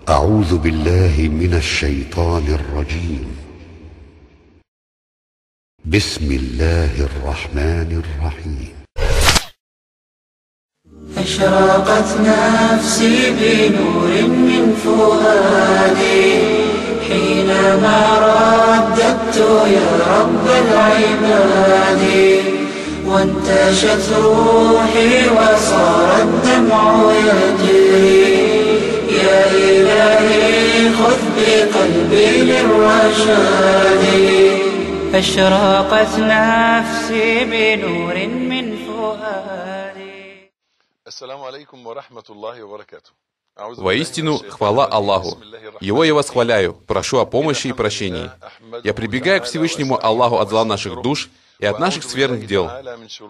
أعوذ بالله من الشيطان الرجيم. بسم الله الرحمن الرحيم. أشرقت نفسي بنور من فؤادي حينما رددت يا رب العباد، وانتشت روحي وصار الدمع يجري، يا إلهي خذ بقلبي للرشاد. أشرقت نفسي بنور من فؤادي. السلام عليكم ورحمة الله وبركاته. Воистину, хвала Аллаху. Его я восхваляю, прошу о помощи и прощении. Я прибегаю к Всевышнему Аллаху от зла наших душ и от наших скверных дел.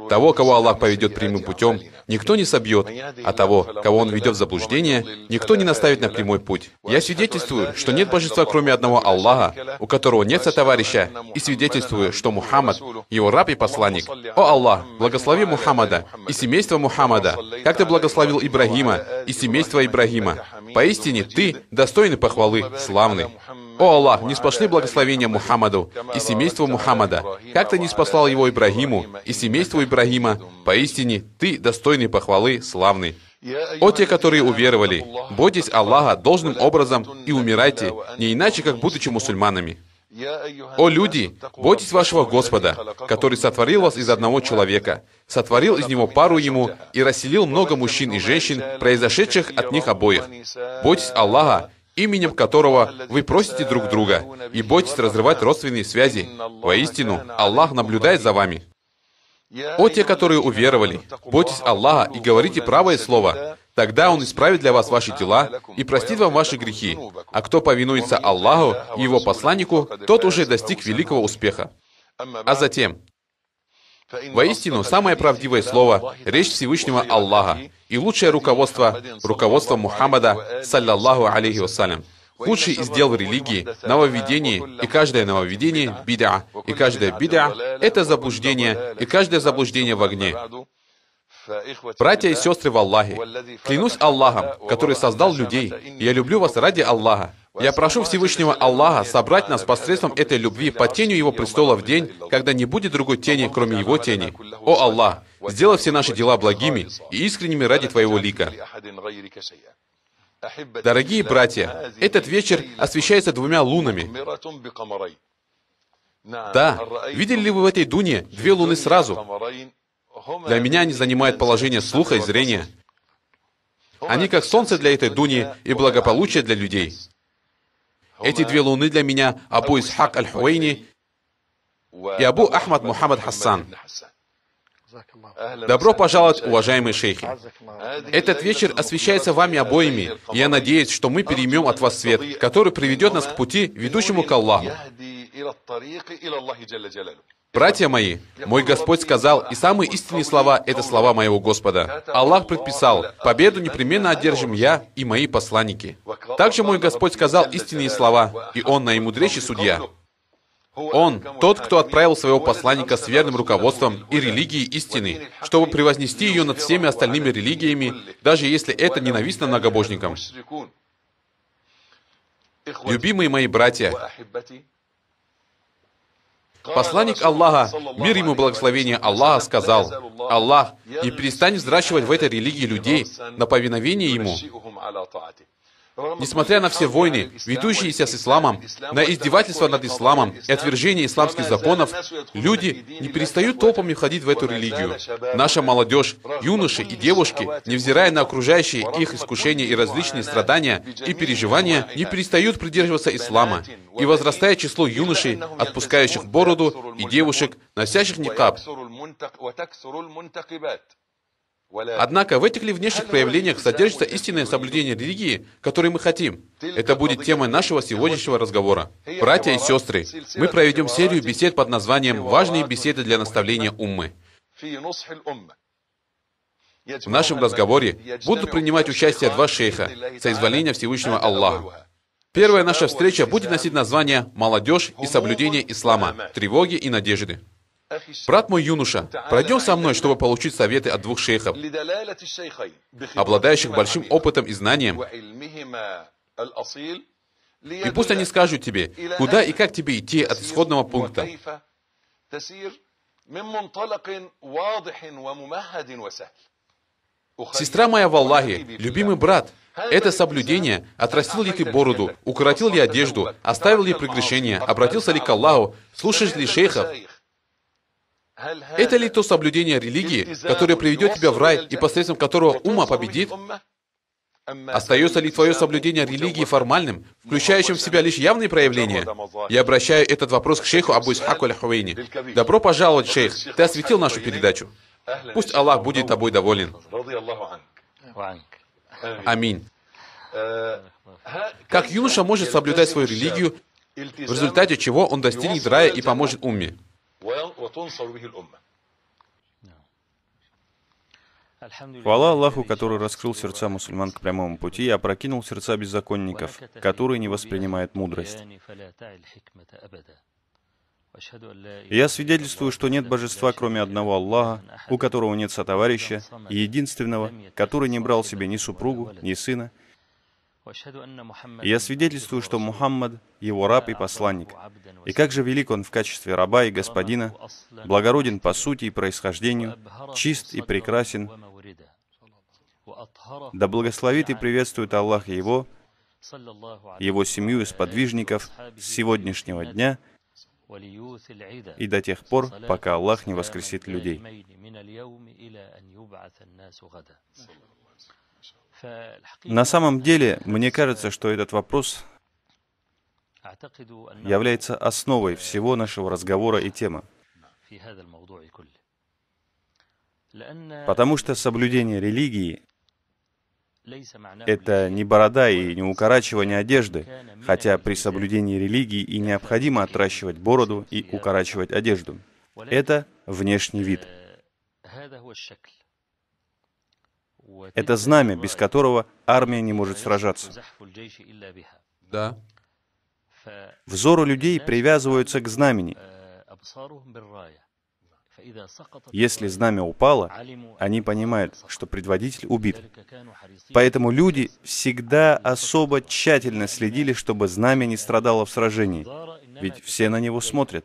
Того, кого Аллах поведет прямым путем, никто не собьет, а того, кого Он ведет в заблуждение, никто не наставит на прямой путь. Я свидетельствую, что нет божества, кроме одного Аллаха, у которого нет сотоварища, и свидетельствую, что Мухаммад, его раб и посланник. О Аллах, благослови Мухаммада и семейство Мухаммада, как Ты благословил Ибрагима и семейство Ибрагима. Поистине Ты достойный похвалы, славный. О Аллах, ниспошли благословения Мухаммаду и семейству Мухаммада, как Ты ниспослал его Ибрагиму и семейству Ибрагима. Поистине Ты достойный похвалы, славный. О те, которые уверовали, бойтесь Аллаха должным образом и умирайте, не иначе, как будучи мусульманами. О люди, бойтесь вашего Господа, который сотворил вас из одного человека, сотворил из него пару ему и расселил много мужчин и женщин, произошедших от них обоих. Бойтесь Аллаха, именем которого вы просите друг друга, и бойтесь разрывать родственные связи. Воистину, Аллах наблюдает за вами. О те, которые уверовали, бойтесь Аллаха и говорите правое слово, тогда Он исправит для вас ваши дела и простит вам ваши грехи. А кто повинуется Аллаху и Его посланнику, тот уже достиг великого успеха. А затем, воистину, самое правдивое слово — речь Всевышнего Аллаха, и лучшее руководство — руководство Мухаммада, саллаллаху алейхи вассалям. Худший из дел в религии — нововведение, и каждое нововведение — бид'а, и каждое бид'а — это заблуждение, и каждое заблуждение в огне. Братья и сестры в Аллахе, клянусь Аллахом, который создал людей, и я люблю вас ради Аллаха. Я прошу Всевышнего Аллаха собрать нас посредством этой любви под тенью Его престола в день, когда не будет другой тени, кроме Его тени. О Аллах, сделай все наши дела благими и искренними ради Твоего лика. Дорогие братья, этот вечер освещается двумя лунами. Да, видели ли вы в этой дуне две луны сразу? Для меня они занимают положение слуха и зрения. Они как солнце для этой дуни и благополучие для людей. Эти две луны для меня — Абу Исхак аль-Хуэйни и Абу Ахмад Мухаммад Хассан. Добро пожаловать, уважаемые шейхи. Этот вечер освещается вами обоими, и я надеюсь, что мы переймем от вас свет, который приведет нас к пути, ведущему к Аллаху. Братья мои, мой Господь сказал, и самые истинные слова — это слова моего Господа. Аллах предписал, победу непременно одержим я и мои посланники. Также мой Господь сказал истинные слова, и Он наимудрейший судья. Он — тот, кто отправил своего посланника с верным руководством и религией истины, чтобы превознести ее над всеми остальными религиями, даже если это ненавистно многобожникам. Любимые мои братья, посланник Аллаха, мир ему благословение Аллаха, сказал: «Аллах, не перестань взращивать в этой религии людей на повиновение Ему». Несмотря на все войны, ведущиеся с исламом, на издевательство над исламом и отвержение исламских законов, люди не перестают толпами входить в эту религию. Наша молодежь, юноши и девушки, невзирая на окружающие их искушения и различные страдания и переживания, не перестают придерживаться ислама. И возрастает число юношей, отпускающих бороду, и девушек, носящих никаб. Однако в этих ли внешних проявлениях содержится истинное соблюдение религии, которое мы хотим? Это будет темой нашего сегодняшнего разговора. Братья и сестры, мы проведем серию бесед под названием «Важные беседы для наставления уммы». В нашем разговоре будут принимать участие два шейха, соизволения Всевышнего Аллаха. Первая наша встреча будет носить название «Молодежь и соблюдение ислама, тревоги и надежды». Брат мой юноша, пройдем со мной, чтобы получить советы от двух шейхов, обладающих большим опытом и знанием. И пусть они скажут тебе, куда и как тебе идти от исходного пункта. Сестра моя в Аллахе, любимый брат, это соблюдение, отрастил ли ты бороду, укоротил ли одежду, оставил ли прегрешение, обратился ли к Аллаху, слушаешь ли шейхов? Это ли то соблюдение религии, которое приведет тебя в рай и посредством которого умма победит? Остается ли твое соблюдение религии формальным, включающим в себя лишь явные проявления? Я обращаю этот вопрос к шейху Абу Исхаку аль-Хувейни. Добро пожаловать, шейх, ты осветил нашу передачу. Пусть Аллах будет тобой доволен. Аминь. Как юноша может соблюдать свою религию, в результате чего он достигнет рая и поможет умме? Хвала Аллаху, который раскрыл сердца мусульман к прямому пути и опрокинул сердца беззаконников, которые не воспринимают мудрость. Я свидетельствую, что нет божества, кроме одного Аллаха, у которого нет сотоварища, и единственного, который не брал себе ни супругу, ни сына. И я свидетельствую, что Мухаммад — его раб и посланник. И как же велик он в качестве раба и господина, благороден по сути и происхождению, чист и прекрасен. Да благословит и приветствует Аллах его семью и сподвижников с сегодняшнего дня и до тех пор, пока Аллах не воскресит людей. На самом деле, мне кажется, что этот вопрос является основой всего нашего разговора и темы. Потому что соблюдение религии — это не борода и не укорачивание одежды, хотя при соблюдении религии и необходимо отращивать бороду и укорачивать одежду. Это внешний вид. Это знамя, без которого армия не может сражаться. Да. Взоры людей привязываются к знамени. Если знамя упало, они понимают, что предводитель убит. Поэтому люди всегда особо тщательно следили, чтобы знамя не страдало в сражении, ведь все на него смотрят.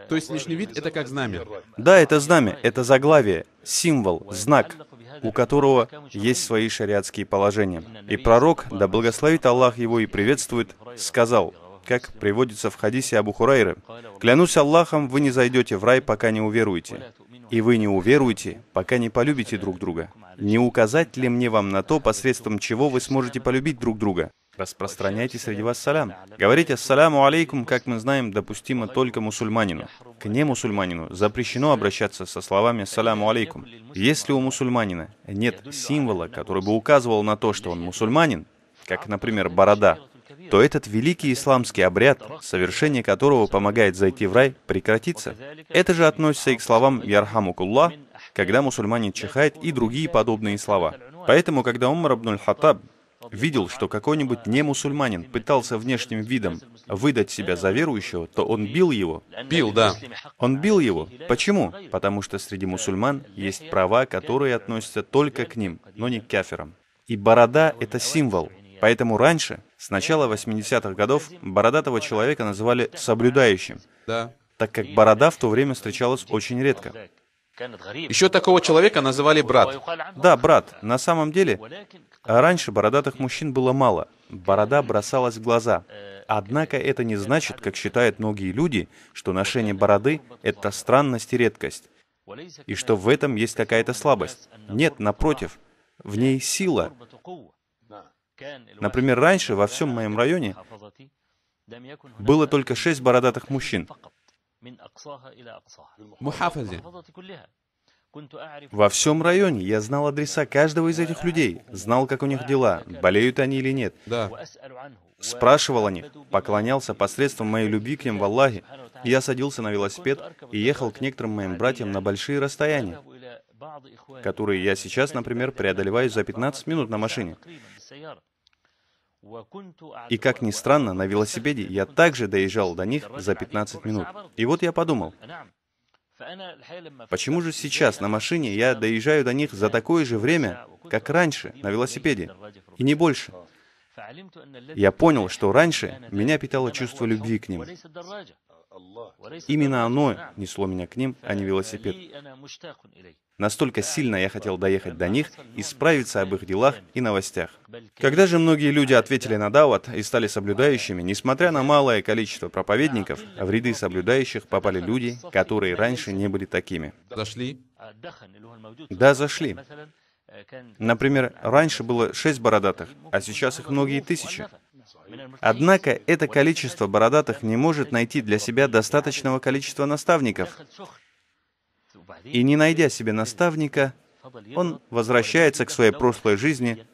То есть внешний вид — это как знамя? Да, это знамя, это заглавие, символ, знак, у которого есть свои шариатские положения. И пророк, да благословит Аллах его и приветствует, сказал, как приводится в хадисе Абу Хурайры: «Клянусь Аллахом, вы не зайдете в рай, пока не уверуете. И вы не уверуете, пока не полюбите друг друга. Не указать ли мне вам на то, посредством чего вы сможете полюбить друг друга? Распространяйте среди вас салям. Говорить ассаляму алейкум, как мы знаем, допустимо только мусульманину. К немусульманину запрещено обращаться со словами ассаляму алейкум. Если у мусульманина нет символа, который бы указывал на то, что он мусульманин, как, например, борода, то этот великий исламский обряд, совершение которого помогает зайти в рай, прекратится. Это же относится и к словам «Ярхамукуллах», когда мусульманин чихает, и другие подобные слова. Поэтому, когда Умар ибн аль-Хаттаб видел, что какой-нибудь немусульманин пытался внешним видом выдать себя за верующего, то он бил его. Бил, да. Он бил его. Почему? Потому что среди мусульман есть права, которые относятся только к ним, но не к кафирам. И борода — это символ. Поэтому раньше, с начала 80-х годов, бородатого человека называли соблюдающим, Да. так как борода в то время встречалась очень редко. Еще такого человека называли брат. Да, брат, на самом деле, раньше бородатых мужчин было мало. Борода бросалась в глаза. Однако это не значит, как считают многие люди, что ношение бороды — это странность и редкость, и что в этом есть какая-то слабость. Нет, напротив, в ней сила. Например, раньше во всем моем районе было только 6 бородатых мужчин. Мухафази. Во всем районе я знал адреса каждого из этих людей, знал, как у них дела, болеют они или нет. Да. Спрашивал о них, поклонялся посредством моей любви к ним в Аллахе. И я садился на велосипед и ехал к некоторым моим братьям на большие расстояния, которые я сейчас, например, преодолеваю за 15 минут на машине. И как ни странно, на велосипеде я также доезжал до них за 15 минут. И вот я подумал, почему же сейчас на машине я доезжаю до них за такое же время, как раньше на велосипеде, и не больше? Я понял, что раньше меня питало чувство любви к ним. Именно оно несло меня к ним, а не велосипед. Настолько сильно я хотел доехать до них и справиться об их делах и новостях. Когда же многие люди ответили на дават и стали соблюдающими, несмотря на малое количество проповедников, в ряды соблюдающих попали люди, которые раньше не были такими. Зашли. Да, зашли. Например, раньше было 6 бородатых, а сейчас их многие тысячи. Однако это количество бородатых не может найти для себя достаточного количества наставников. И не найдя себе наставника, он возвращается к своей прошлой жизни,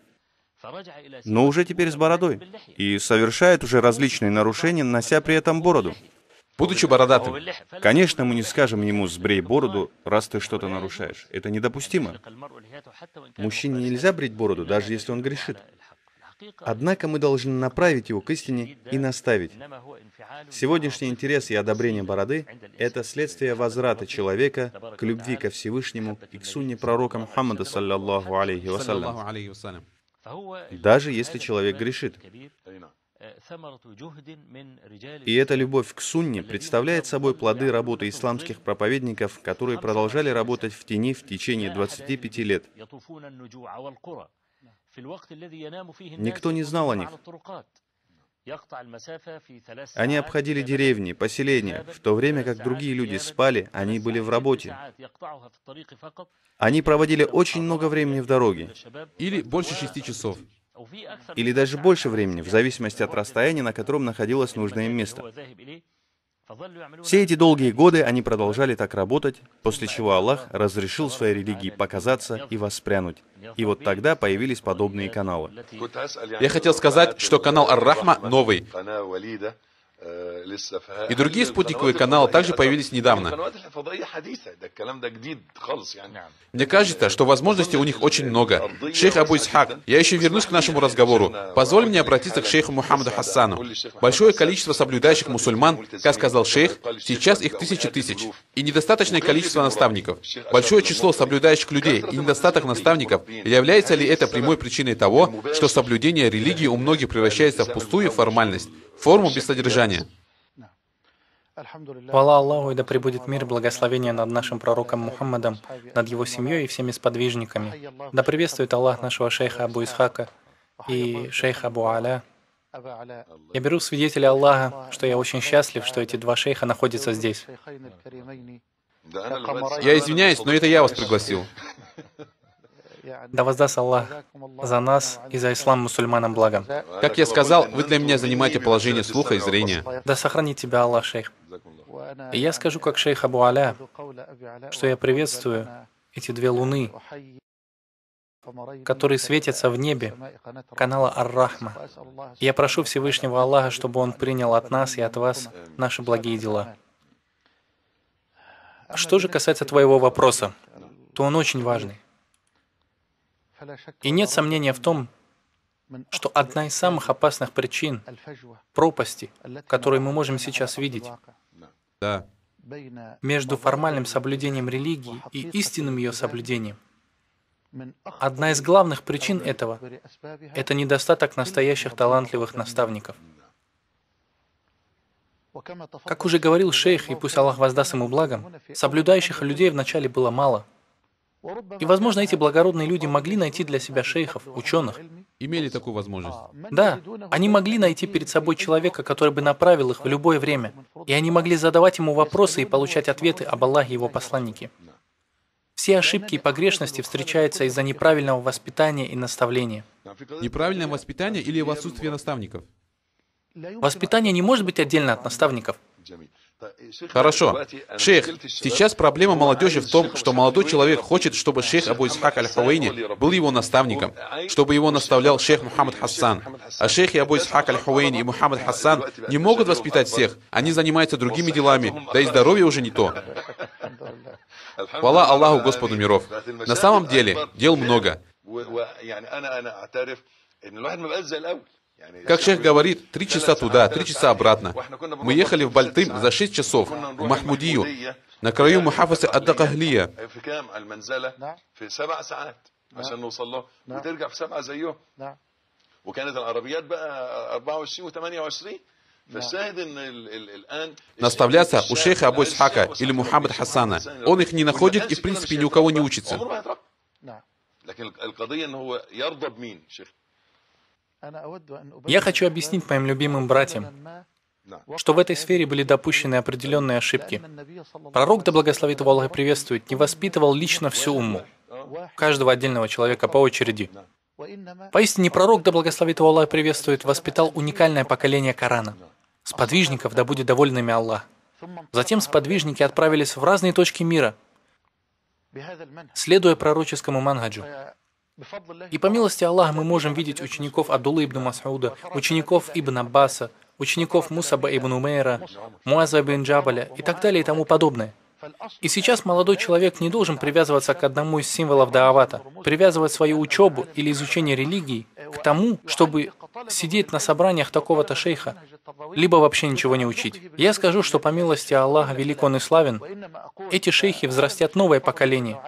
но уже теперь с бородой, и совершает уже различные нарушения, нося при этом бороду. Будучи бородатым. Конечно, мы не скажем ему «сбрей бороду, раз ты что-то нарушаешь». Это недопустимо. Мужчине нельзя брить бороду, даже если он грешит. Однако мы должны направить его к истине и наставить. Сегодняшний интерес и одобрение бороды — это следствие возврата человека к любви ко Всевышнему и к сунне пророка Мухаммада, саллаллаху алейхи вассалям. Даже если человек грешит. И эта любовь к сунне представляет собой плоды работы исламских проповедников, которые продолжали работать в тени в течение 25 лет. Никто не знал о них. Они обходили деревни, поселения, в то время как другие люди спали, они были в работе. Они проводили очень много времени в дороге. Или больше 6 часов. Или даже больше времени, в зависимости от расстояния, на котором находилось нужное им место. Все эти долгие годы они продолжали так работать, после чего Аллах разрешил своей религии показаться и воспрянуть. И вот тогда появились подобные каналы. Я хотел сказать, что канал Ар-Рахма новый. И другие спутниковые каналы также появились недавно. Мне кажется, что возможностей у них очень много. Шейх Абу Исхак, я еще вернусь к нашему разговору. Позволь мне обратиться к шейху Мухаммаду Хассану. Большое количество соблюдающих мусульман, как сказал шейх, сейчас их тысячи тысяч. И недостаточное количество наставников. Большое число соблюдающих людей и недостаток наставников. Является ли это прямой причиной того, что соблюдение религии у многих превращается в пустую формальность, форму без содержания? Хвала Аллаху, и да пребудет мир и благословение над нашим пророком Мухаммадом, над его семьей и всеми сподвижниками. Да приветствует Аллах нашего шейха Абу Исхака и шейха Абу Аля. Я беру в свидетеля Аллаха, что я очень счастлив, что эти два шейха находятся здесь. Я извиняюсь, но это я вас пригласил. Да воздаст Аллах за нас и за ислам мусульманам благом. Как я сказал, вы для меня занимаете положение слуха и зрения. Да сохранит тебя Аллах, шейх. И я скажу, как шейх Абу Аля, что я приветствую эти две луны, которые светятся в небе, канала Ар-Рахма. И я прошу Всевышнего Аллаха, чтобы Он принял от нас и от вас наши благие дела. Что же касается твоего вопроса, то он очень важный. И нет сомнения в том, что одна из самых опасных причин пропасти, которую мы можем сейчас видеть, Да. между формальным соблюдением религии и истинным ее соблюдением, одна из главных причин этого — это недостаток настоящих талантливых наставников. Как уже говорил шейх, и пусть Аллах воздаст ему благом, соблюдающих людей вначале было мало. И, возможно, эти благородные люди могли найти для себя шейхов, ученых. Имели такую возможность. Да, они могли найти перед собой человека, который бы направил их в любое время. И они могли задавать ему вопросы и получать ответы об Аллахе и его посланнике. Все ошибки и погрешности встречаются из-за неправильного воспитания и наставления. Неправильное воспитание или в отсутствие наставников? Воспитание не может быть отдельно от наставников. Хорошо. Шейх, сейчас проблема молодежи в том, что молодой человек хочет, чтобы шейх Абу Исхак Аль-Хуэйни был его наставником, чтобы его наставлял шейх Мухаммад Хасан. А шейхи Абу Исхак Аль-Хуэйни и Мухаммад Хасан не могут воспитать всех, они занимаются другими делами, да и здоровье уже не то. Хвала Аллаху, Господу миров. На самом деле, дел много. Как шейх говорит, 3 часа туда, 3 часа обратно. Мы ехали в Бальтым за 6 часов, в Махмудию, на краю Мухафасы Ад-Дакахлия. Наставляться у шейха Абу Исхака или Мухаммад Хасана. Он их не находит и в принципе ни у кого не учится. Я хочу объяснить моим любимым братьям, что в этой сфере были допущены определенные ошибки. Пророк, да благословит его Аллах и приветствует, не воспитывал лично всю умму, каждого отдельного человека по очереди. Поистине пророк, да благословит его Аллах и приветствует, воспитал уникальное поколение Корана. Сподвижников, да будет доволен ими Аллах. Затем сподвижники отправились в разные точки мира, следуя пророческому манхаджу. И по милости Аллаха мы можем видеть учеников Абдуллы ибн Мас'уда, учеников Ибн Аббаса, учеников Мусаба ибн Умейра, Муаза ибн Джабаля и так далее и тому подобное. И сейчас молодой человек не должен привязываться к одному из символов даавата, привязывать свою учебу или изучение религии к тому, чтобы сидеть на собраниях такого-то шейха, либо вообще ничего не учить. Я скажу, что по милости Аллаха, велик Он и славен, эти шейхи взрастят новое поколение.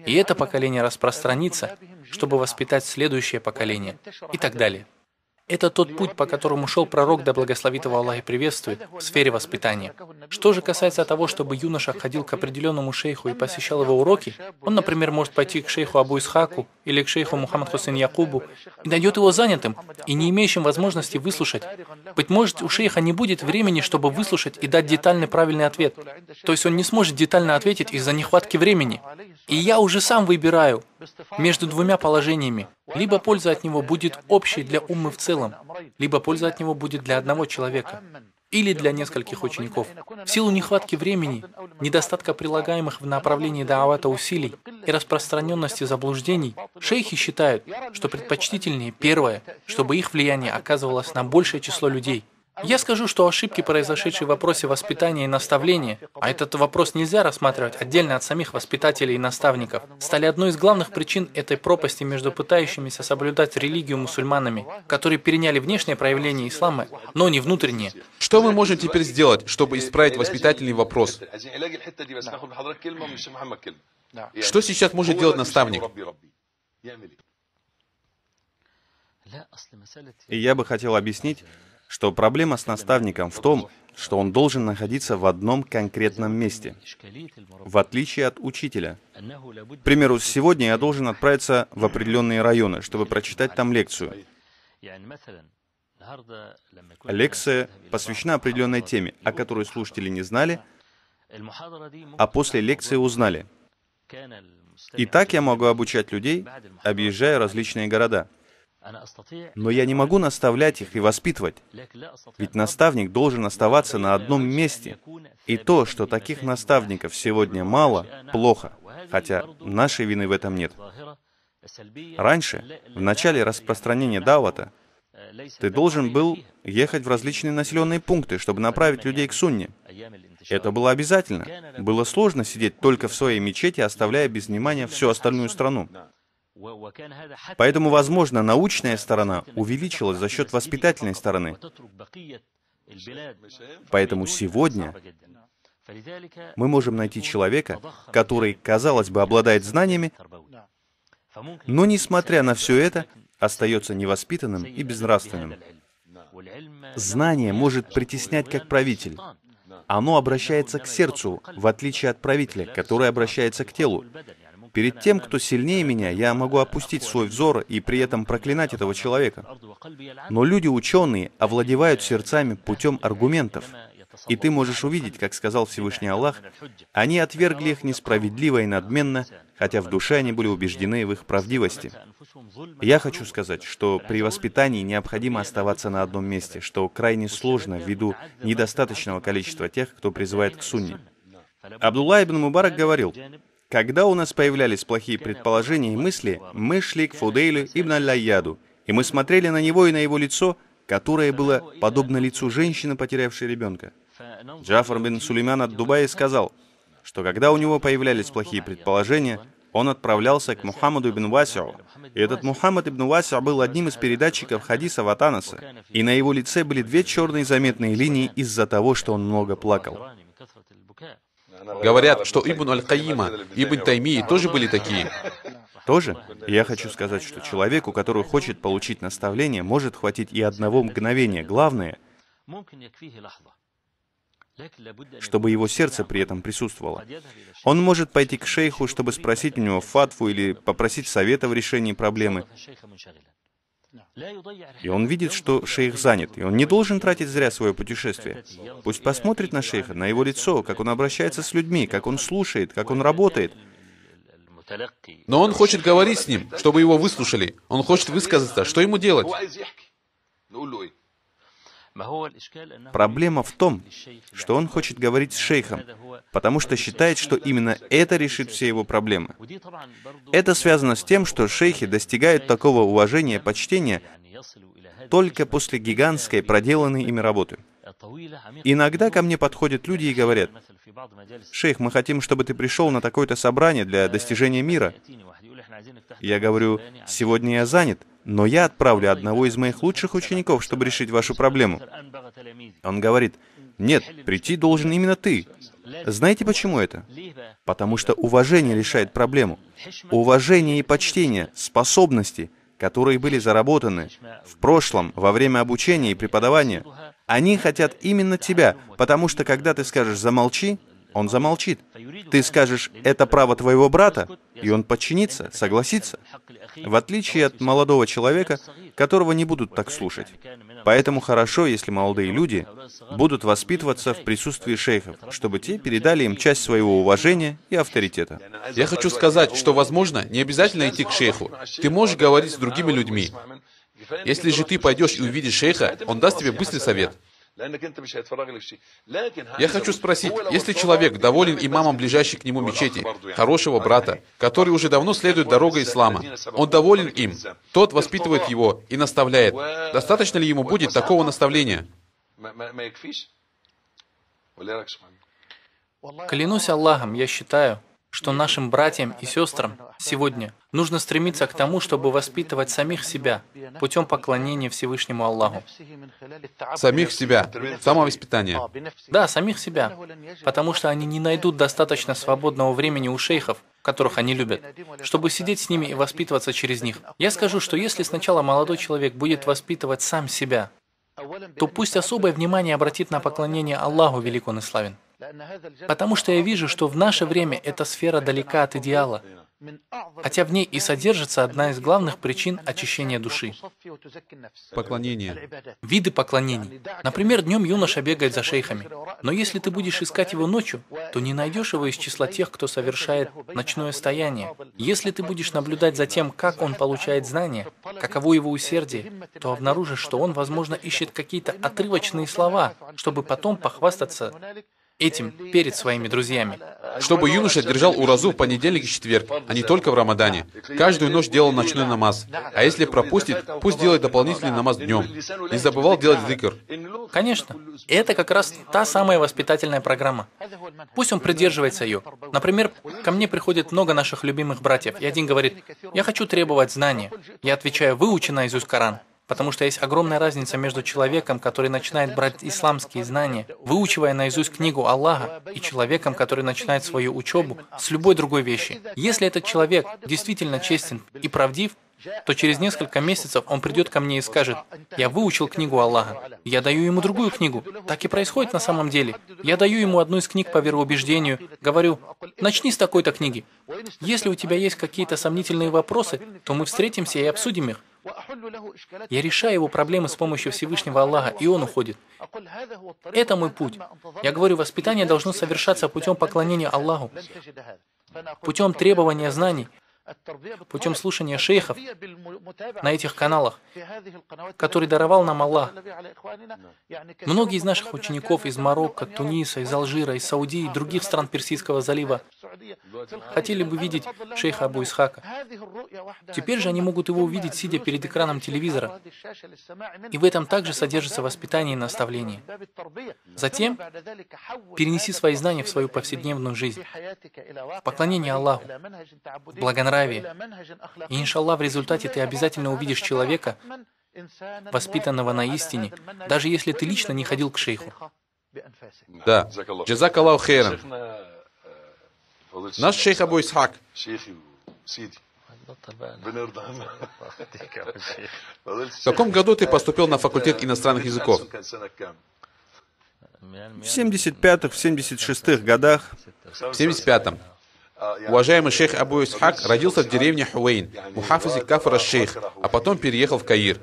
И это поколение распространится, чтобы воспитать следующее поколение и так далее. Это тот путь, по которому шел пророк, да благословит его Аллах и приветствует, в сфере воспитания. Что же касается того, чтобы юноша ходил к определенному шейху и посещал его уроки, он, например, может пойти к шейху Абу Исхаку или к шейху Мухаммад Хусейн Якубу и найдет его занятым и не имеющим возможности выслушать. Быть может, у шейха не будет времени, чтобы выслушать и дать детальный правильный ответ. То есть он не сможет детально ответить из-за нехватки времени. И я уже сам выбираю между двумя положениями. Либо польза от него будет общей для уммы в целом, либо польза от него будет для одного человека или для нескольких учеников. В силу нехватки времени, недостатка прилагаемых в направлении даавата усилий и распространенности заблуждений, шейхи считают, что предпочтительнее первое, чтобы их влияние оказывалось на большее число людей. Я скажу, что ошибки, произошедшие в вопросе воспитания и наставления, а этот вопрос нельзя рассматривать отдельно от самих воспитателей и наставников, стали одной из главных причин этой пропасти между пытающимися соблюдать религию мусульманами, которые переняли внешнее проявление ислама, но не внутреннее. Что мы можем теперь сделать, чтобы исправить воспитательный вопрос? Что сейчас может делать наставник? И я бы хотел объяснить, что проблема с наставником в том, что он должен находиться в одном конкретном месте, в отличие от учителя. К примеру, сегодня я должен отправиться в определенные районы, чтобы прочитать там лекцию. Лекция посвящена определенной теме, о которой слушатели не знали, а после лекции узнали. И так я могу обучать людей, объезжая различные города. Но я не могу наставлять их и воспитывать. Ведь наставник должен оставаться на одном месте. И то, что таких наставников сегодня мало, плохо, хотя нашей вины в этом нет. Раньше, в начале распространения даавата, ты должен был ехать в различные населенные пункты, чтобы направить людей к сунне. Это было обязательно. Было сложно сидеть только в своей мечети, оставляя без внимания всю остальную страну. Поэтому, возможно, научная сторона увеличилась за счет воспитательной стороны. Поэтому сегодня мы можем найти человека, который, казалось бы, обладает знаниями, но, несмотря на все это, остается невоспитанным и безнравственным. Знание может притеснять как правитель. Оно обращается к сердцу, в отличие от правителя, который обращается к телу. Перед тем, кто сильнее меня, я могу опустить свой взор и при этом проклинать этого человека. Но люди ученые овладевают сердцами путем аргументов. И ты можешь увидеть, как сказал Всевышний Аллах, они отвергли их несправедливо и надменно, хотя в душе они были убеждены в их правдивости. Я хочу сказать, что при воспитании необходимо оставаться на одном месте, что крайне сложно ввиду недостаточного количества тех, кто призывает к сунне. Абдулла ибн Мубарак говорил, когда у нас появлялись плохие предположения и мысли, мы шли к Фудейлю ибн аль-Лайяду, и мы смотрели на него и на его лицо, которое было подобно лицу женщины, потерявшей ребенка. Джафар бин Сулейман ад-Дубай сказал, что когда у него появлялись плохие предположения, он отправлялся к Мухаммаду ибн Васи'у. И этот Мухаммад ибн Васи'у был одним из передатчиков хадисов от Анаса, и на его лице были две черные заметные линии из-за того, что он много плакал. Говорят, что Ибн Аль-Каима, Ибн Таймии тоже были такие. Тоже? Я хочу сказать, что человеку, который хочет получить наставление, может хватить и одного мгновения. Главное, чтобы его сердце при этом присутствовало. Он может пойти к шейху, чтобы спросить у него фатву или попросить совета в решении проблемы. И он видит, что шейх занят, и он не должен тратить зря свое путешествие. Пусть посмотрит на шейха, на его лицо, как он обращается с людьми, как он слушает, как он работает. Но он хочет говорить с ним, чтобы его выслушали. Он хочет высказаться. Что ему делать? Проблема в том, что он хочет говорить с шейхом, потому что считает, что именно это решит все его проблемы. Это связано с тем, что шейхи достигают такого уважения и почтения только после гигантской проделанной ими работы. Иногда ко мне подходят люди и говорят: «Шейх, мы хотим, чтобы ты пришел на такое-то собрание для достижения мира». Я говорю: «Сегодня я занят, но я отправлю одного из моих лучших учеников, чтобы решить вашу проблему». Он говорит: «Нет, прийти должен именно ты». Знаете, почему это? Потому что уважение решает проблему. Уважение и почтение, способности, которые были заработаны в прошлом, во время обучения и преподавания, они хотят именно тебя, потому что когда ты скажешь «замолчи», он замолчит. Ты скажешь «это право твоего брата», и он подчинится, согласится. В отличие от молодого человека, которого не будут так слушать. Поэтому хорошо, если молодые люди будут воспитываться в присутствии шейхов, чтобы те передали им часть своего уважения и авторитета. Я хочу сказать, что, возможно, не обязательно идти к шейху. Ты можешь говорить с другими людьми. Если же ты пойдешь и увидишь шейха, он даст тебе быстрый совет. Я хочу спросить, если человек доволен имамом ближайшей к нему мечети, хорошего брата, который уже давно следует дорогой ислама, он доволен им, тот воспитывает его и наставляет, достаточно ли ему будет такого наставления? Клянусь Аллахом, я считаю, что нашим братьям и сестрам сегодня нужно стремиться к тому, чтобы воспитывать самих себя путем поклонения Всевышнему Аллаху. Самих себя, самовоспитание. Да, самих себя, потому что они не найдут достаточно свободного времени у шейхов, которых они любят, чтобы сидеть с ними и воспитываться через них. Я скажу, что если сначала молодой человек будет воспитывать сам себя, то пусть особое внимание обратит на поклонение Аллаху, велик он и славен. Потому что я вижу, что в наше время эта сфера далека от идеала, хотя в ней и содержится одна из главных причин очищения души. Поклонение. Виды поклонений. Например, днем юноша бегает за шейхами. Но если ты будешь искать его ночью, то не найдешь его из числа тех, кто совершает ночное стояние. Если ты будешь наблюдать за тем, как он получает знания, каково его усердие, то обнаружишь, что он, возможно, ищет какие-то отрывочные слова, чтобы потом похвастаться этим перед своими друзьями. Чтобы юноша держал уразу в понедельник и четверг, а не только в Рамадане. Каждую ночь делал ночной намаз. А если пропустит, пусть делает дополнительный намаз днем. Не забывал делать зикр. Конечно. Это как раз та самая воспитательная программа. Пусть он придерживается ее. Например, ко мне приходит много наших любимых братьев, и один говорит: «Я хочу требовать знания». Я отвечаю: «Выучи наизусть Коран». Потому что есть огромная разница между человеком, который начинает брать исламские знания, выучивая наизусть книгу Аллаха, и человеком, который начинает свою учебу с любой другой вещи. Если этот человек действительно честен и правдив, то через несколько месяцев он придет ко мне и скажет: «Я выучил книгу Аллаха». Я даю ему другую книгу. Так и происходит на самом деле. Я даю ему одну из книг по вероубеждению, говорю: «Начни с такой-то книги. Если у тебя есть какие-то сомнительные вопросы, то мы встретимся и обсудим их». Я решаю его проблемы с помощью Всевышнего Аллаха, и он уходит. Это мой путь. Я говорю, воспитание должно совершаться путем поклонения Аллаху, путем требования знаний, путем слушания шейхов на этих каналах, который даровал нам Аллах. Многие из наших учеников из Марокко, Туниса, из Алжира, из Саудии и других стран Персидского залива хотели бы видеть шейха Абу Исхака. Теперь же они могут его увидеть, сидя перед экраном телевизора. И в этом также содержится воспитание и наставление. Затем перенеси свои знания в свою повседневную жизнь. Поклонение Аллаху, благонравие. И, иншаллах, в результате ты обязательно увидишь человека, воспитанного на истине, даже если ты лично не ходил к шейху. Да. Джазак Аллаху хейран. Наш шейх Абу Исхак. В каком году ты поступил на факультет иностранных языков? В 75-х, в 76-х годах. В 75-м. Уважаемый шейх Абу Исхак родился в деревне Хуэйн, мухафизе Кафр аш-Шейх, а потом переехал в Каир.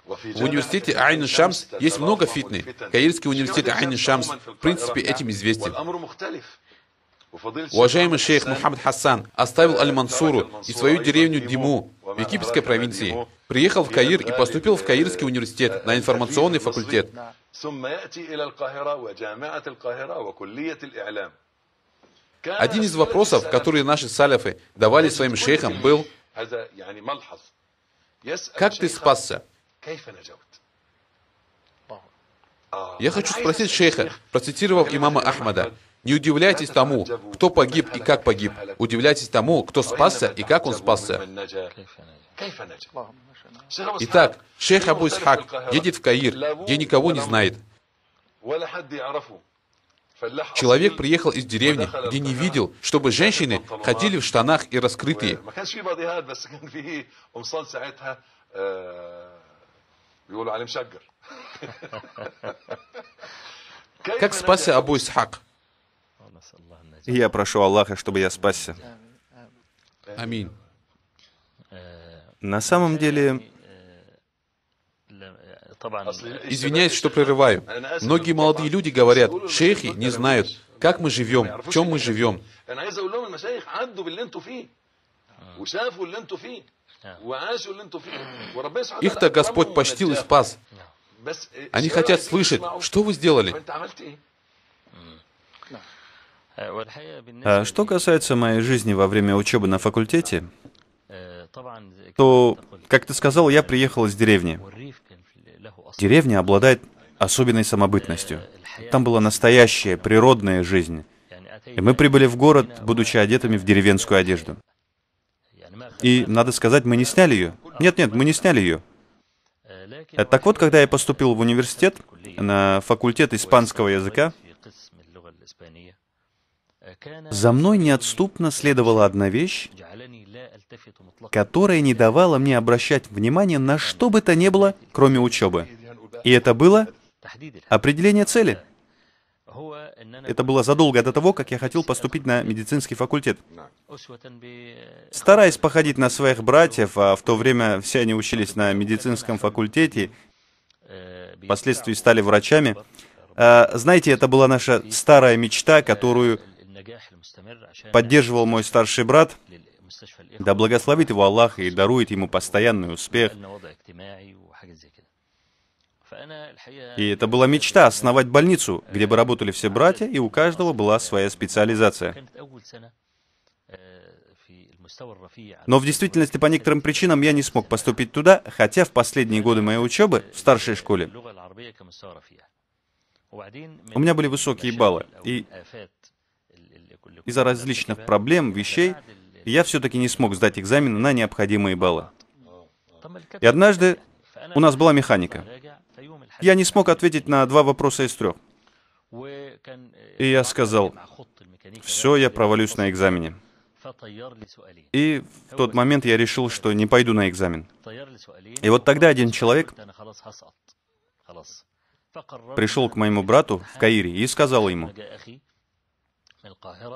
В университете Айн-Шамс есть много фитны. Каирский университет Айн-Шамс в принципе этим известен. Уважаемый шейх Мухаммад Хасан оставил Аль-Мансуру и свою деревню Диму в египетской провинции, приехал в Каир и поступил в Каирский университет на информационный факультет. Один из вопросов, которые наши саляфы давали своим шейхам, был: как ты спасся? Я хочу спросить шейха, процитировав имама Ахмада: не удивляйтесь тому, кто погиб и как погиб. Удивляйтесь тому, кто спасся и как он спасся. Итак, шейх Абу Исхак едет в Каир, где никого не знает. Человек приехал из деревни, где не видел, чтобы женщины ходили в штанах и раскрытые. Как спасся Абу Исхак? Я прошу Аллаха, чтобы я спасся. Аминь. На самом деле, Извиняюсь, что прерываю. Многие молодые люди говорят: шейхи не знают, как мы живем, в чем мы живем. Их-то Господь почтил и спас. Они хотят слышать, что вы сделали. А что касается моей жизни во время учебы на факультете, то, как ты сказал, я приехал из деревни. Деревня обладает особенной самобытностью. Там была настоящая, природная жизнь. И мы прибыли в город, будучи одетыми в деревенскую одежду. И, надо сказать, мы не сняли ее. Нет, мы не сняли ее. Так вот, когда я поступил в университет, на факультет испанского языка, за мной неотступно следовала одна вещь, которая не давала мне обращать внимание на что бы то ни было, кроме учебы. И это было определение цели. Это было задолго до того, как я хотел поступить на медицинский факультет. Стараясь походить на своих братьев, а в то время все они учились на медицинском факультете, впоследствии стали врачами, знаете, это была наша старая мечта, которую поддерживал мой старший брат. Да благословит его Аллах и дарует ему постоянный успех. И это была мечта — основать больницу, где бы работали все братья, и у каждого была своя специализация. Но в действительности, по некоторым причинам, я не смог поступить туда, хотя в последние годы моей учебы в старшей школе у меня были высокие баллы. И из-за различных проблем, вещей, я все-таки не смог сдать экзамены на необходимые баллы. И однажды у нас была механика. Я не смог ответить на 2 вопроса из 3. И я сказал: все, я провалюсь на экзамене. И в тот момент я решил, что не пойду на экзамен. И вот тогда один человек пришел к моему брату в Каире и сказал ему,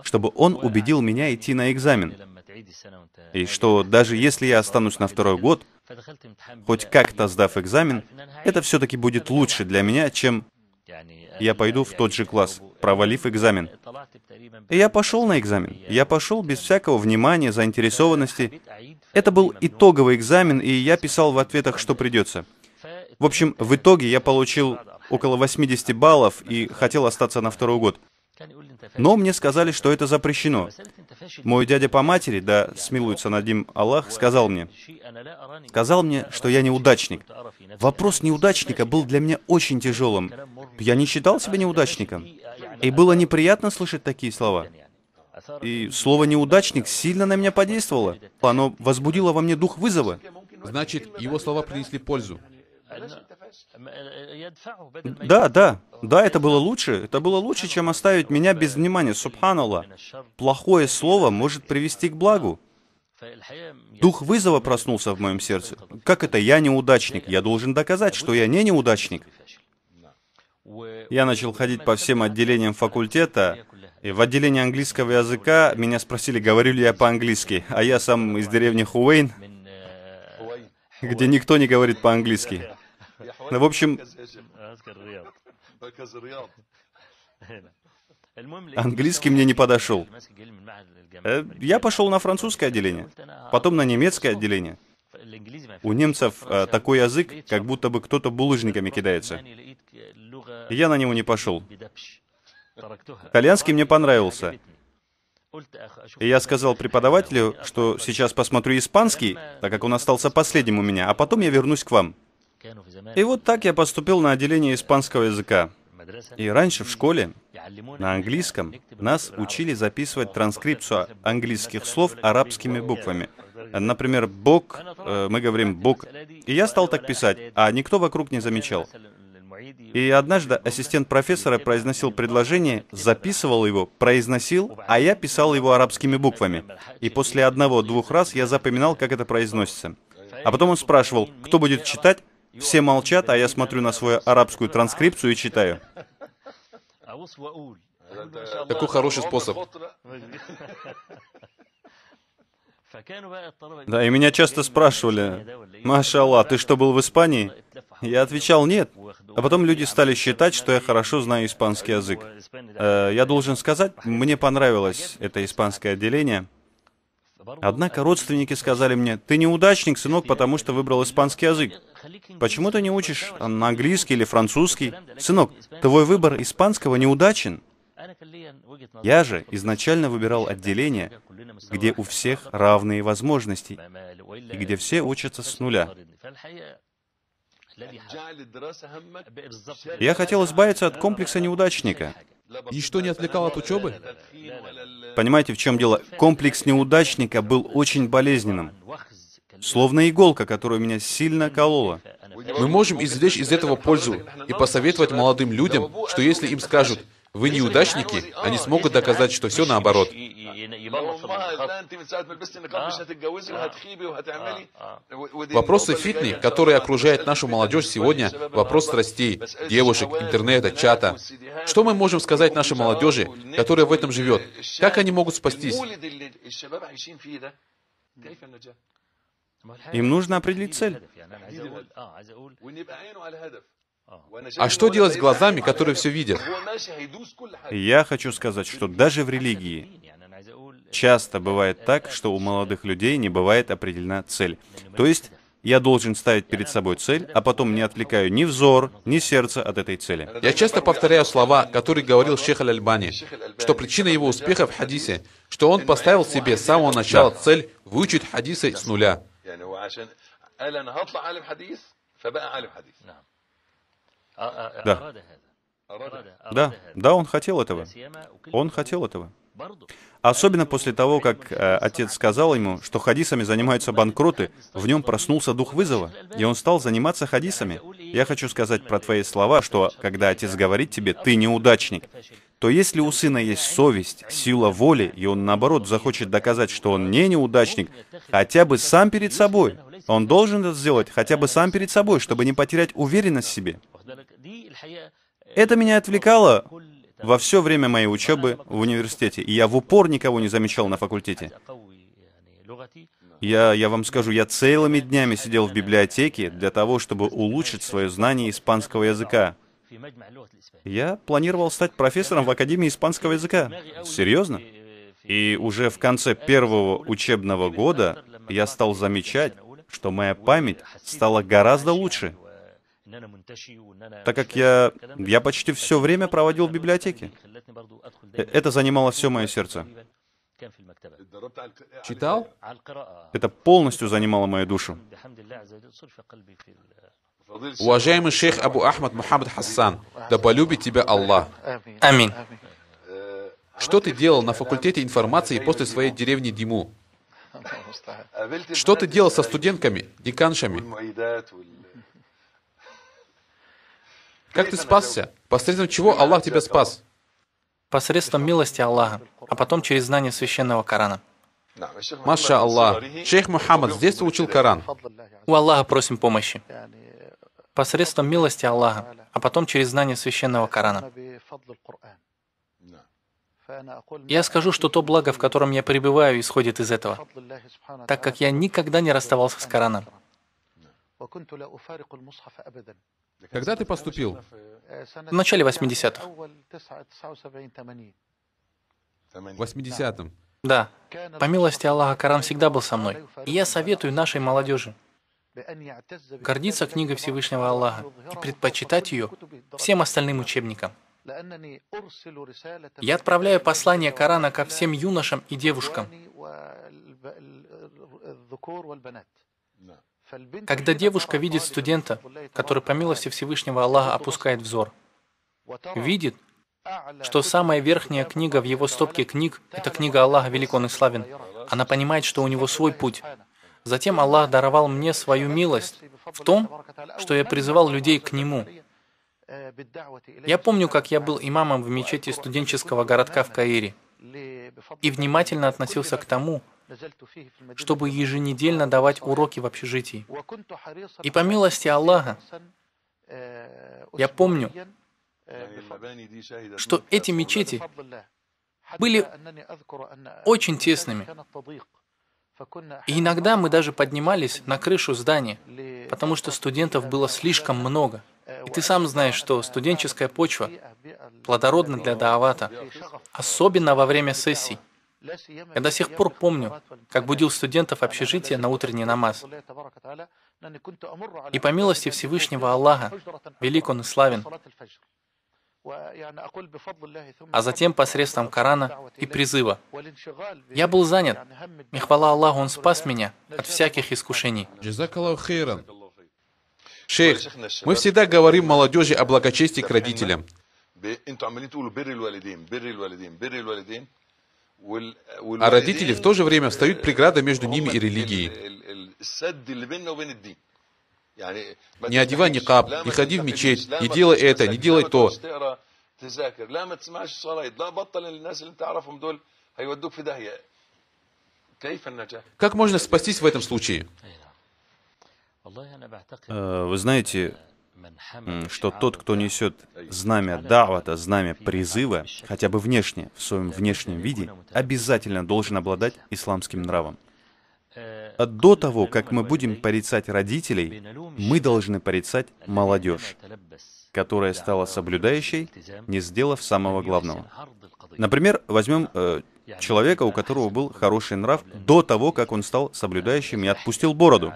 чтобы он убедил меня идти на экзамен. И что даже если я останусь на второй год, хоть как-то сдав экзамен, это все-таки будет лучше для меня, чем я пойду в тот же класс, провалив экзамен. И я пошел на экзамен. Я пошел без всякого внимания, заинтересованности. Это был итоговый экзамен, и я писал в ответах, что придется. В общем, в итоге я получил около 80 баллов и хотел остаться на второй год. Но мне сказали, что это запрещено. Мой дядя по матери, да смилуется над ним Аллах, сказал мне, что я неудачник. Вопрос неудачника был для меня очень тяжелым. Я не считал себя неудачником. И было неприятно слышать такие слова. И слово «неудачник» сильно на меня подействовало. Оно возбудило во мне дух вызова. Значит, его слова принесли пользу. Да, это было лучше. Это было лучше, чем оставить меня без внимания. Субханаллах. Плохое слово может привести к благу. Дух вызова проснулся в моем сердце. Как это я неудачник? Я должен доказать, что я не неудачник. Я начал ходить по всем отделениям факультета, и в отделении английского языка меня спросили, говорю ли я по-английски, а я сам из деревни Хувейн, где никто не говорит по-английски. В общем, английский мне не подошел. Я пошел на французское отделение, потом на немецкое отделение. У немцев такой язык, как будто бы кто-то булыжниками кидается. Я на него не пошел. Итальянский мне понравился. И я сказал преподавателю, что сейчас посмотрю испанский, так как он остался последним у меня, а потом я вернусь к вам. И вот так я поступил на отделение испанского языка. И раньше в школе на английском нас учили записывать транскрипцию английских слов арабскими буквами. Например, «бог», мы говорим «бог». И я стал так писать, а никто вокруг не замечал. И однажды ассистент профессора произносил предложение, записывал его, произносил, а я писал его арабскими буквами. И после 1-2 раз я запоминал, как это произносится. А потом он спрашивал, кто будет читать? Все молчат, а я смотрю на свою арабскую транскрипцию и читаю. Такой хороший способ. Да, и меня часто спрашивали, «Маша Аллах, ты что, был в Испании?» Я отвечал «нет». А потом люди стали считать, что я хорошо знаю испанский язык. Я должен сказать, мне понравилось это испанское отделение. Однако родственники сказали мне, «Ты неудачник, сынок, потому что выбрал испанский язык. Почему ты не учишь на английский или французский? Сынок, твой выбор испанского неудачен». Я же изначально выбирал отделение, где у всех равные возможности, и где все учатся с нуля. Я хотел избавиться от комплекса неудачника. Ничто не отвлекало от учебы? Понимаете, в чем дело? Комплекс неудачника был очень болезненным. Словно иголка, которая меня сильно колола. Мы можем извлечь из этого пользу и посоветовать молодым людям, что если им скажут, вы неудачники, они смогут доказать, что все наоборот. Вопросы фитни, которые окружают нашу молодежь сегодня, вопрос страстей, девушек, интернета, чата. Что мы можем сказать нашей молодежи, которая в этом живет? Как они могут спастись? Им нужно определить цель. А что делать с глазами, которые все видят? Я хочу сказать, что даже в религии часто бывает так, что у молодых людей не бывает определена цель. То есть я должен ставить перед собой цель, а потом не отвлекаю ни взор, ни сердце от этой цели. Я часто повторяю слова, которые говорил шейх Аль-Альбани, что причина его успеха в хадисе, что он поставил себе с самого начала цель выучить хадисы с нуля. Да, он хотел этого. Он хотел этого. Особенно после того, как отец сказал ему, что хадисами занимаются банкроты, в нем проснулся дух вызова, и он стал заниматься хадисами. Я хочу сказать про твои слова, что когда отец говорит тебе «ты неудачник», то что если у сына есть совесть, сила воли, и он, наоборот, захочет доказать, что он не неудачник, хотя бы сам перед собой, он должен это сделать хотя бы сам перед собой, чтобы не потерять уверенность в себе. Это меня отвлекало во все время моей учебы в университете, и я в упор никого не замечал на факультете. Я вам скажу, я целыми днями сидел в библиотеке для того, чтобы улучшить свое знание испанского языка. Я планировал стать профессором в Академии испанского языка. Серьезно? И уже в конце первого учебного года я стал замечать, что моя память стала гораздо лучше, так как я почти все время проводил в библиотеке. Это занимало все мое сердце. Читал? Это полностью занимало мою душу. Уважаемый шейх Абу Ахмад Мухаммад Хасан, да полюбит тебя Аллах. Аминь. Что ты делал на факультете информации после своей деревни Диму? Что ты делал со студентками, деканшами? Как ты спасся? Посредством чего Аллах тебя спас? Посредством милости Аллаха, а потом через знание священного Корана. Маша Аллах. Шейх Мухаммад с детства учил Коран. У Аллаха просим помощи. Посредством милости Аллаха, а потом через знание священного Корана. Я скажу, что то благо, в котором я пребываю, исходит из этого, так как я никогда не расставался с Кораном. Когда ты поступил? В начале 80-х. В 80-м. Да. По милости Аллаха, Коран всегда был со мной. И я советую нашей молодежи гордиться книгой Всевышнего Аллаха и предпочитать ее всем остальным учебникам. Я отправляю послание Корана ко всем юношам и девушкам. Когда девушка видит студента, который по милости Всевышнего Аллаха опускает взор, видит, что самая верхняя книга в его стопке книг — это книга Аллаха, велик Он и славен, она понимает, что у него свой путь. Затем Аллах даровал мне свою милость в том, что я призывал людей к Нему. Я помню, как я был имамом в мечети студенческого городка в Каире и внимательно относился к тому, чтобы еженедельно давать уроки в общежитии. И по милости Аллаха, я помню, что эти мечети были очень тесными. И иногда мы даже поднимались на крышу здания, потому что студентов было слишком много. И ты сам знаешь, что студенческая почва плодородна для даавата, особенно во время сессий. Я до сих пор помню, как будил студентов общежития на утренний намаз. И по милости Всевышнего Аллаха, велик Он и славен, а затем посредством Корана и призыва. Я был занят, и хвала Аллаху, Он спас меня от всяких искушений. Джазакаллаху хейран. Шейх, мы всегда говорим молодежи о благочестии к родителям. А родители в то же время встают преградой между ними и религией. Не одевай никаб, не ходи в мечеть, не делай это, не делай то. Как можно спастись в этом случае? Вы знаете, что тот, кто несет знамя да'вата, знамя призыва, хотя бы внешне, в своем внешнем виде, обязательно должен обладать исламским нравом. До того, как мы будем порицать родителей, мы должны порицать молодежь, которая стала соблюдающей, не сделав самого главного. Например, возьмем человека, у которого был хороший нрав до того, как он стал соблюдающим и отпустил бороду.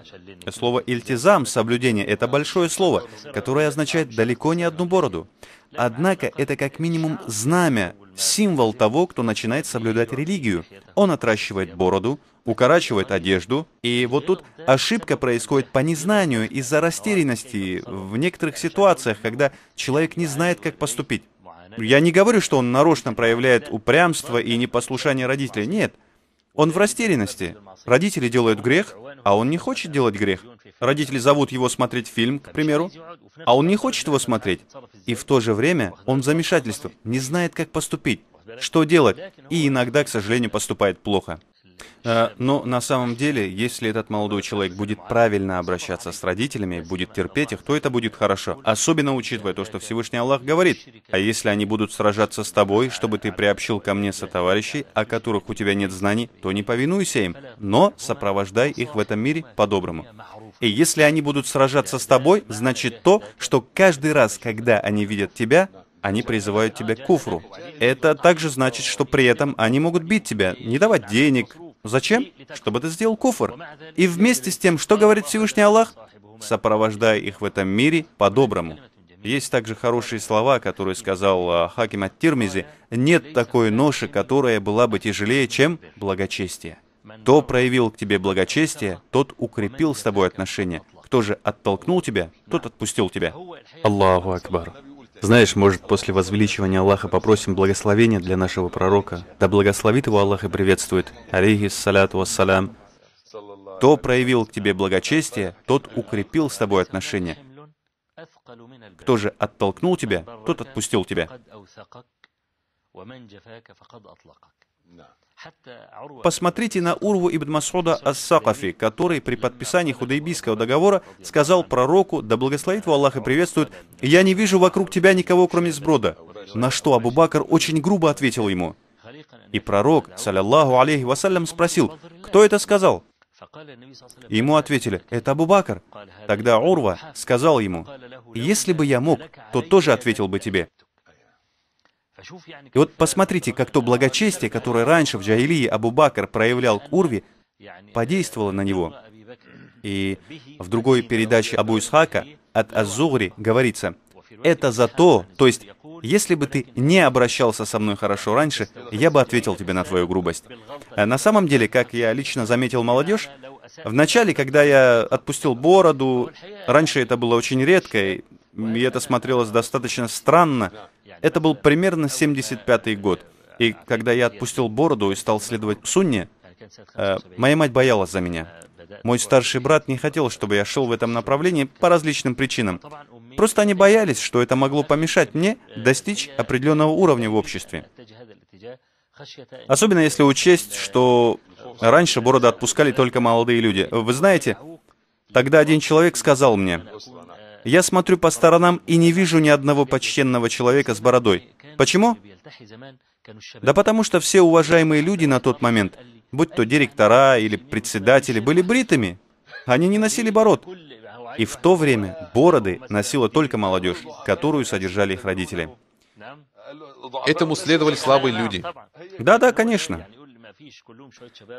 Слово «ильтизам», «соблюдение» — это большое слово, которое означает далеко не одну бороду. Однако это как минимум знамя, символ того, кто начинает соблюдать религию. Он отращивает бороду, укорачивает одежду, и вот тут ошибка происходит по незнанию, из-за растерянности в некоторых ситуациях, когда человек не знает, как поступить. Я не говорю, что он нарочно проявляет упрямство и непослушание родителей. Нет. Он в растерянности. Родители делают грех, а он не хочет делать грех. Родители зовут его смотреть фильм, к примеру, а он не хочет его смотреть. И в то же время он в замешательстве, не знает, как поступить, что делать, и иногда, к сожалению, поступает плохо. Но на самом деле, если этот молодой человек будет правильно обращаться с родителями, будет терпеть их, то это будет хорошо. Особенно учитывая то, что Всевышний Аллах говорит: «А если они будут сражаться с тобой, чтобы ты приобщил ко мне сотоварищей, о которых у тебя нет знаний, то не повинуйся им, но сопровождай их в этом мире по-доброму». И если они будут сражаться с тобой, значит то, что каждый раз, когда они видят тебя, они призывают тебя к куфру. Это также значит, что при этом они могут бить тебя, не давать денег. Зачем? Чтобы ты сделал куфр. И вместе с тем, что говорит Всевышний Аллах? Сопровождай их в этом мире по-доброму. Есть также хорошие слова, которые сказал Хаким ат-Тирмизи: «Нет такой ноши, которая была бы тяжелее, чем благочестие. Кто проявил к тебе благочестие, тот укрепил с тобой отношения. Кто же оттолкнул тебя, тот отпустил тебя». Аллаху Акбар. Знаешь, может, после возвеличивания Аллаха попросим благословения для нашего пророка? Да благословит его Аллах и приветствует. Алейхиссаляту вассалям. Кто проявил к тебе благочестие, тот укрепил с тобой отношения. Кто же оттолкнул тебя, тот отпустил тебя. Посмотрите на Урву ибн Масуда ас-Сакафи, который при подписании Худайбийского договора сказал пророку, да благословит его Аллах и приветствует: «Я не вижу вокруг тебя никого, кроме сброда». На что Абу Бакр очень грубо ответил ему. И пророк, саллаллаху алейхи вассалям, спросил: «Кто это сказал?» Ему ответили: «Это Абу Бакр». Тогда Урва сказал ему: «Если бы я мог, то тоже ответил бы тебе». И вот посмотрите, как то благочестие, которое раньше в джахилии Абу Бакр проявлял к Урве, подействовало на него. И в другой передаче Абу Исхака от Аз-Зугри говорится: «Это за то, то есть, если бы ты не обращался со мной хорошо раньше, я бы ответил тебе на твою грубость». На самом деле, как я лично заметил молодежь, вначале, когда я отпустил бороду, раньше это было очень редко, и это смотрелось достаточно странно. Это был примерно 75-й год. И когда я отпустил бороду и стал следовать сунне, моя мать боялась за меня. Мой старший брат не хотел, чтобы я шел в этом направлении по различным причинам. Просто они боялись, что это могло помешать мне достичь определенного уровня в обществе. Особенно если учесть, что раньше бороду отпускали только молодые люди. Вы знаете, тогда один человек сказал мне: «Я смотрю по сторонам и не вижу ни одного почтенного человека с бородой». Почему? Да потому что все уважаемые люди на тот момент, будь то директора или председатели, были бритыми. Они не носили бород. И в то время бороды носила только молодежь, которую содержали их родители. Этому следовали слабые люди. Да, конечно.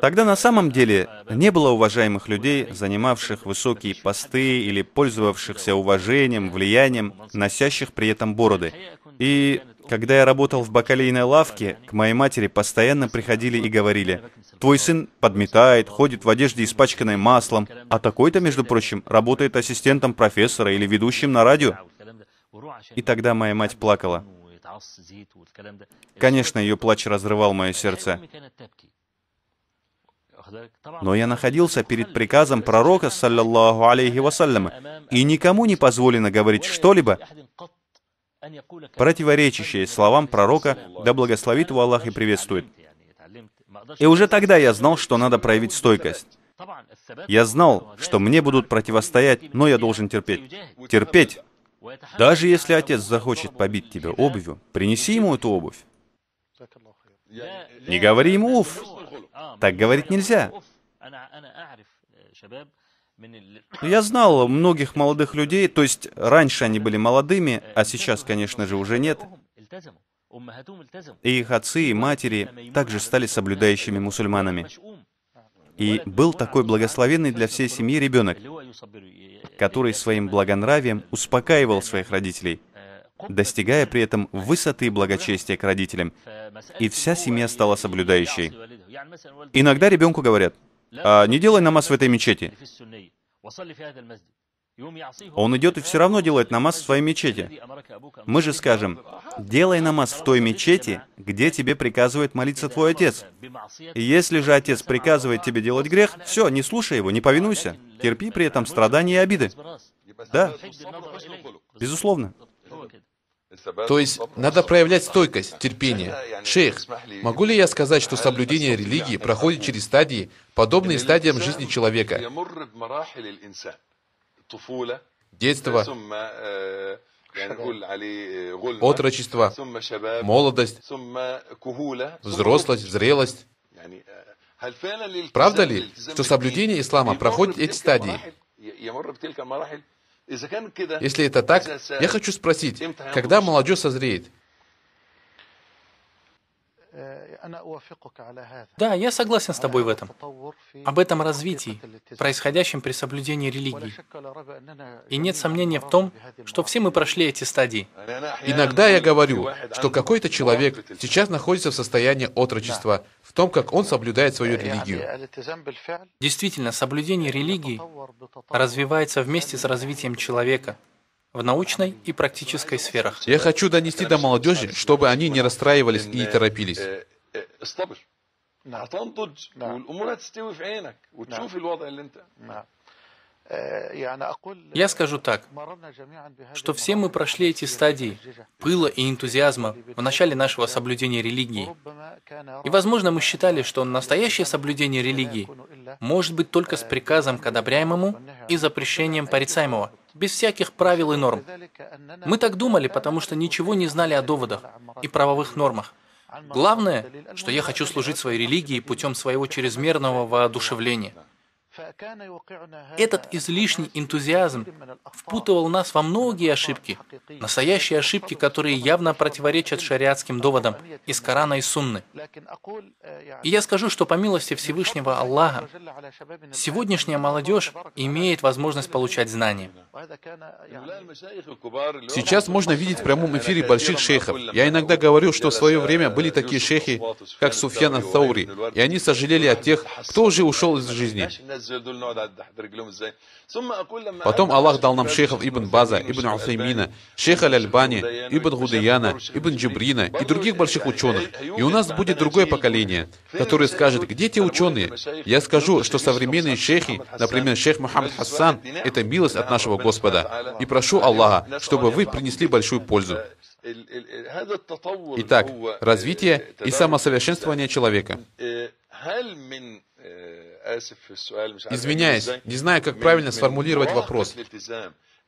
Тогда на самом деле не было уважаемых людей, занимавших высокие посты или пользовавшихся уважением, влиянием, носящих при этом бороды. И когда я работал в бакалейной лавке, к моей матери постоянно приходили и говорили: «Твой сын подметает, ходит в одежде, испачканной маслом, а такой-то, между прочим, работает ассистентом профессора или ведущим на радио». И тогда моя мать плакала. Конечно, ее плач разрывал мое сердце. Но я находился перед приказом пророка, саллаллаху алейхи вассалям, и никому не позволено говорить что-либо, противоречащее словам пророка, да благословит его Аллах и приветствует. И уже тогда я знал, что надо проявить стойкость. Я знал, что мне будут противостоять, но я должен терпеть. Терпеть. Даже если отец захочет побить тебя обувью, принеси ему эту обувь. Не говори ему «уф». Так говорить нельзя. Я знал многих молодых людей, то есть раньше они были молодыми, а сейчас, конечно же, уже нет. И их отцы и матери также стали соблюдающими мусульманами. И был такой благословенный для всей семьи ребенок, который своим благонравием успокаивал своих родителей, достигая при этом высоты благочестия к родителям, и вся семья стала соблюдающей. Иногда ребенку говорят: «Не делай намаз в этой мечети». Он идет и все равно делает намаз в своей мечети. Мы же скажем: делай намаз в той мечети, где тебе приказывает молиться твой отец. И если же отец приказывает тебе делать грех, все, не слушай его, не повинуйся. Терпи при этом страдания и обиды. Да, безусловно. То есть надо проявлять стойкость, терпение. Шейх, могу ли я сказать, что соблюдение религии проходит через стадии, подобные стадиям жизни человека? Детство, отрочество, молодость, взрослость, зрелость. Правда ли, что соблюдение ислама проходит эти стадии? Если это так, я хочу спросить, когда молодежь созреет? Да, я согласен с тобой в этом. Об этом развитии, происходящем при соблюдении религии. И нет сомнения в том, что все мы прошли эти стадии. Иногда я говорю, что какой-то человек сейчас находится в состоянии отрочества, в том, как он соблюдает свою религию. Действительно, соблюдение религии развивается вместе с развитием человека в научной и практической сферах. Я хочу донести до молодежи, чтобы они не расстраивались и не торопились. Я скажу так, что все мы прошли эти стадии пыла и энтузиазма в начале нашего соблюдения религии. И, возможно, мы считали, что настоящее соблюдение религии может быть только с приказом к одобряемому и запрещением порицаемого, без всяких правил и норм. Мы так думали, потому что ничего не знали о доводах и правовых нормах. Главное, что я хочу служить своей религии путем своего чрезмерного воодушевления. Этот излишний энтузиазм впутывал нас во многие ошибки, настоящие ошибки, которые явно противоречат шариатским доводам из Корана и Сунны. И я скажу, что по милости Всевышнего Аллаха, сегодняшняя молодежь имеет возможность получать знания. Сейчас можно видеть в прямом эфире больших шейхов. Я иногда говорю, что в свое время были такие шейхи, как Суфьян ат-Таури, и они сожалели о тех, кто уже ушел из жизни. Потом Аллах дал нам шейхов Ибн База, Ибн Усаймина, шейха Аль-Альбани, Ибн Гудаяна, Ибн Джибрина и других больших ученых. И у нас будет другое поколение, которое скажет: где те ученые? Я скажу, что современные шейхи, например, шейх Мухаммад Хассан, это милость от нашего Господа. И прошу Аллаха, чтобы вы принесли большую пользу. Итак, развитие и самосовершенствование человека. Извиняюсь, не знаю, как правильно сформулировать вопрос.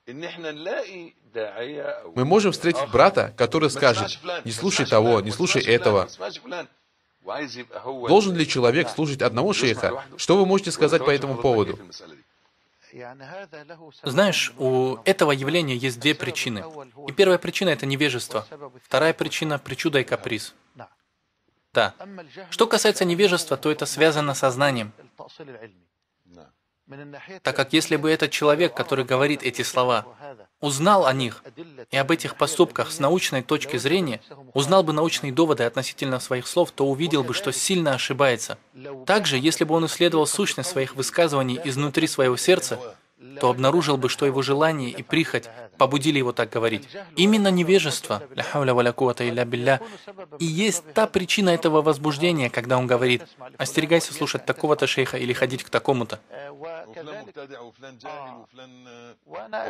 Мы можем встретить брата, который скажет: не слушай того, не слушай этого. Должен ли человек слушать одного шейха? Что вы можете сказать по этому поводу? Знаешь, у этого явления есть две причины. И первая причина – это невежество. Вторая причина – причуда и каприз. Да. Что касается невежества, то это связано со знанием. Так как если бы этот человек, который говорит эти слова, узнал о них и об этих поступках с научной точки зрения, узнал бы научные доводы относительно своих слов, то увидел бы, что сильно ошибается. Также, если бы он исследовал сущность своих высказываний изнутри своего сердца, то обнаружил бы, что его желание и прихоть побудили его так говорить. Именно невежество, ля хауля валя куввата илля билля, и есть та причина этого возбуждения, когда он говорит: остерегайся слушать такого-то шейха или ходить к такому-то.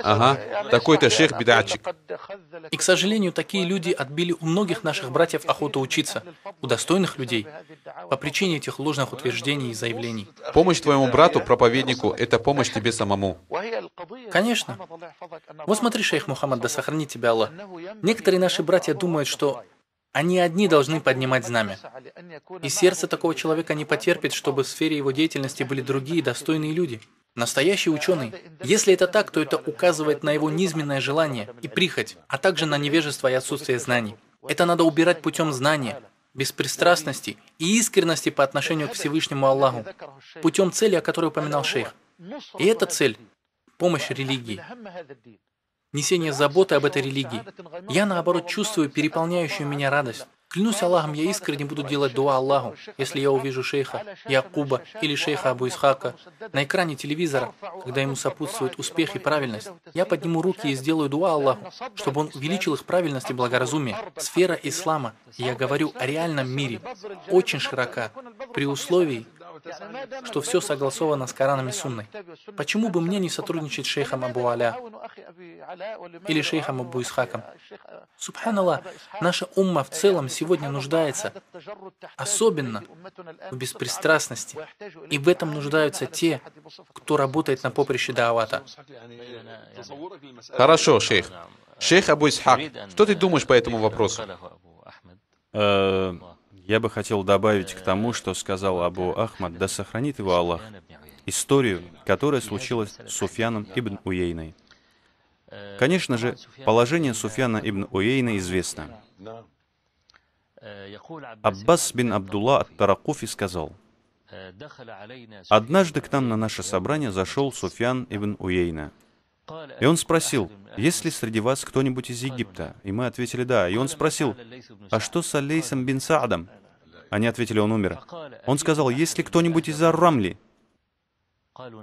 Ага, такой-то шейх бидатчик. И, к сожалению, такие люди отбили у многих наших братьев охоту учиться, у достойных людей, по причине этих ложных утверждений и заявлений. Помощь твоему брату, проповеднику, это помощь тебе самому. Конечно. Вот смотри, шейх Мухаммад, да сохранит тебя Аллах. Некоторые наши братья думают, что они одни должны поднимать знамя. И сердце такого человека не потерпит, чтобы в сфере его деятельности были другие достойные люди. Настоящий ученый. Если это так, то это указывает на его низменное желание и прихоть, а также на невежество и отсутствие знаний. Это надо убирать путем знания, беспристрастности и искренности по отношению к Всевышнему Аллаху, путем цели, о которой упоминал шейх. И эта цель – помощь религии. Несение заботы об этой религии. Я, наоборот, чувствую переполняющую меня радость. Клянусь Аллахом, я искренне буду делать дуа Аллаху, если я увижу шейха Якуба или шейха Абу Исхака на экране телевизора, когда ему сопутствует успех и правильность. Я подниму руки и сделаю дуа Аллаху, чтобы он увеличил их правильность и благоразумие. Сфера ислама, я говорю о реальном мире, очень широка, при условии, что все согласовано с Кораном и Сунной. Почему бы мне не сотрудничать с шейхом Абу Аля или шейхом Абу Исхаком? Субханаллах, наша умма в целом сегодня нуждается особенно в беспристрастности. И в этом нуждаются те, кто работает на поприще даавата. Хорошо, шейх. Шейх Абу Исхак, что ты думаешь по этому вопросу? Я бы хотел добавить к тому, что сказал Абу Ахмад, да сохранит его Аллах, историю, которая случилась с Суфьяном ибн Уейной. Конечно же, положение Суфьяна ибн Уейна известно. Аббас бин Абдулла ат-Таракуфи сказал: «Однажды к нам на наше собрание зашел Суфьян ибн Уейна. И он спросил, есть ли среди вас кто-нибудь из Египта? И мы ответили, да. И он спросил, а что с Алейсом бин Саадом? Они ответили, он умер. Он сказал, есть ли кто-нибудь из Ар-Рамли?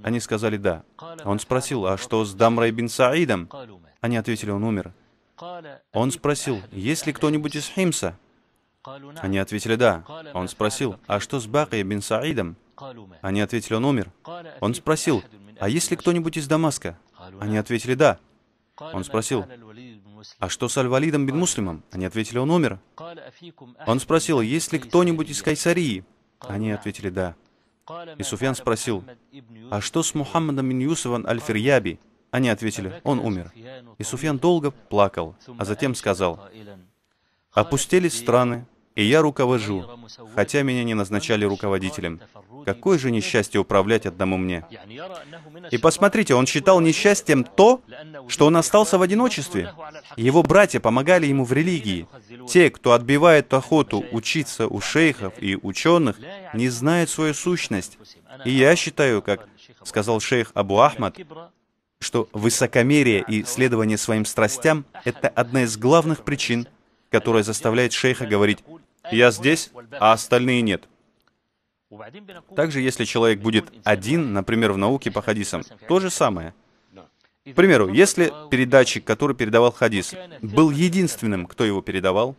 Они сказали, да. Он спросил, а что с Дамрой бин Саидом? Они ответили, он умер. Он спросил, есть ли кто-нибудь из Химса? Они ответили, да. Он спросил, а что с Бакой бин Саидом? Они ответили, он умер. Он спросил, а есть ли кто-нибудь из Дамаска? Они ответили, да. Он спросил, а что с Аль-Валидом бин Муслимом? Они ответили, он умер. Он спросил, есть ли кто-нибудь из Кайсарии? Они ответили, да. И Суфьян спросил, а что с Мухаммадом бин Юсуфом Аль-Фирьяби? Они ответили, он умер. И Суфьян долго плакал, а затем сказал, опустились страны, и я руковожу, хотя меня не назначали руководителем. Какое же несчастье управлять одному мне? И посмотрите, он считал несчастьем то, что он остался в одиночестве. Его братья помогали ему в религии. Те, кто отбивает охоту учиться у шейхов и ученых, не знают свою сущность. И я считаю, как сказал шейх Абу Ахмад, что высокомерие и следование своим страстям — это одна из главных причин, которая заставляет шейха говорить «я здесь, а остальные нет». Также, если человек будет один, например, в науке по хадисам, то же самое. К примеру, если передатчик, который передавал хадис, был единственным, кто его передавал,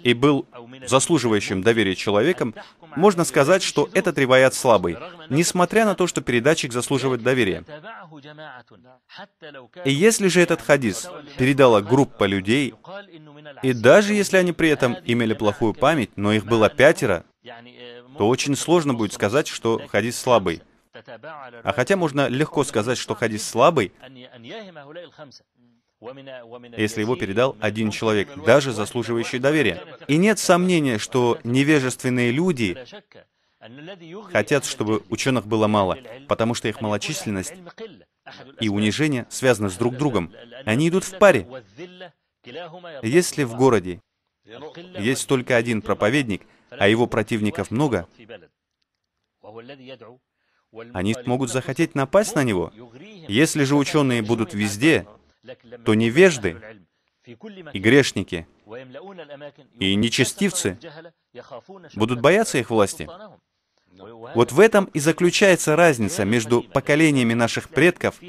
и был заслуживающим доверия человеком, можно сказать, что этот риваят слабый, несмотря на то, что передатчик заслуживает доверия. И если же этот хадис передала группа людей, и даже если они при этом имели плохую память, но их было 5, то очень сложно будет сказать, что хадис слабый. А хотя можно легко сказать, что хадис слабый, если его передал один человек, даже заслуживающий доверия. И нет сомнения, что невежественные люди хотят, чтобы ученых было мало, потому что их малочисленность и унижение связаны с друг другом. Они идут в паре. Если в городе есть только один проповедник, а его противников много, они могут захотеть напасть на него. Если же ученые будут везде, то невежды и грешники и нечестивцы будут бояться их власти. Вот в этом и заключается разница между поколениями наших предков,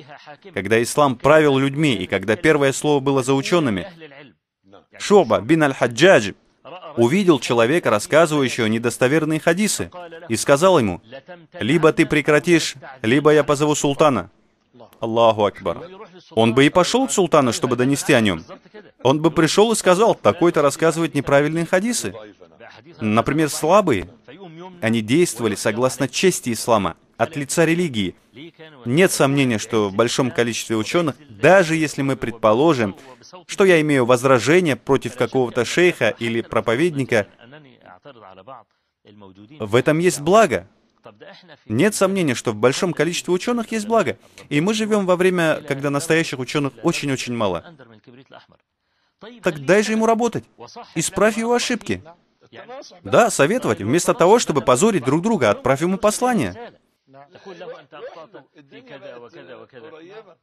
когда ислам правил людьми и когда первое слово было за учеными. Шу'ба бин Аль-Хаджадж увидел человека, рассказывающего недостоверные хадисы, и сказал ему, либо ты прекратишь, либо я позову султана. Аллаху Акбар. Он бы и пошел к султану, чтобы донести о нем. Он бы пришел и сказал, такой-то рассказывает неправильные хадисы. Например, слабые. Они действовали согласно чести ислама, от лица религии. Нет сомнения, что в большом количестве ученых, даже если мы предположим, что я имею возражение против какого-то шейха или проповедника, в этом есть благо. Нет сомнения, что в большом количестве ученых есть благо. И мы живем во время, когда настоящих ученых очень-очень мало. Так дай же ему работать. Исправь его ошибки. Да, советовать, вместо того, чтобы позорить друг друга, отправь ему послание.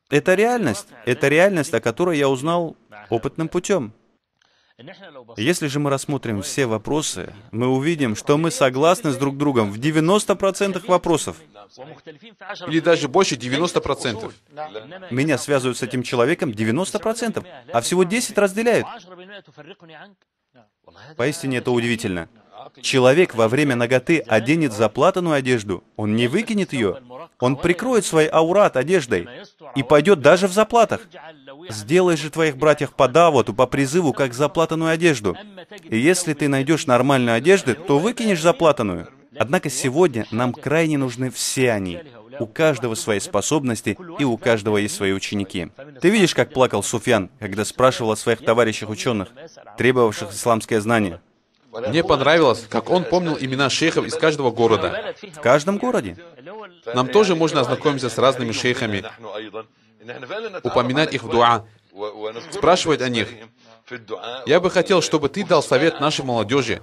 Это реальность, о которой я узнал опытным путем. Если же мы рассмотрим все вопросы, мы увидим, что мы согласны с друг другом в 90% вопросов. Или даже больше 90%. Меня связывают с этим человеком 90%, а всего 10 разделяют. Поистине это удивительно. Человек во время наготы оденет заплатанную одежду, он не выкинет ее, он прикроет свой аурат одеждой и пойдет даже в заплатах. Сделай же твоих братьев по давату, по призыву, как заплатанную одежду. И если ты найдешь нормальную одежду, то выкинешь заплатанную. Однако сегодня нам крайне нужны все они. У каждого свои способности, и у каждого есть свои ученики. Ты видишь, как плакал Суфьян, когда спрашивал о своих товарищах ученых, требовавших исламское знание? Мне понравилось, как он помнил имена шейхов из каждого города. В каждом городе. Нам тоже можно ознакомиться с разными шейхами, упоминать их в дуа, спрашивать о них. Я бы хотел, чтобы ты дал совет нашей молодежи.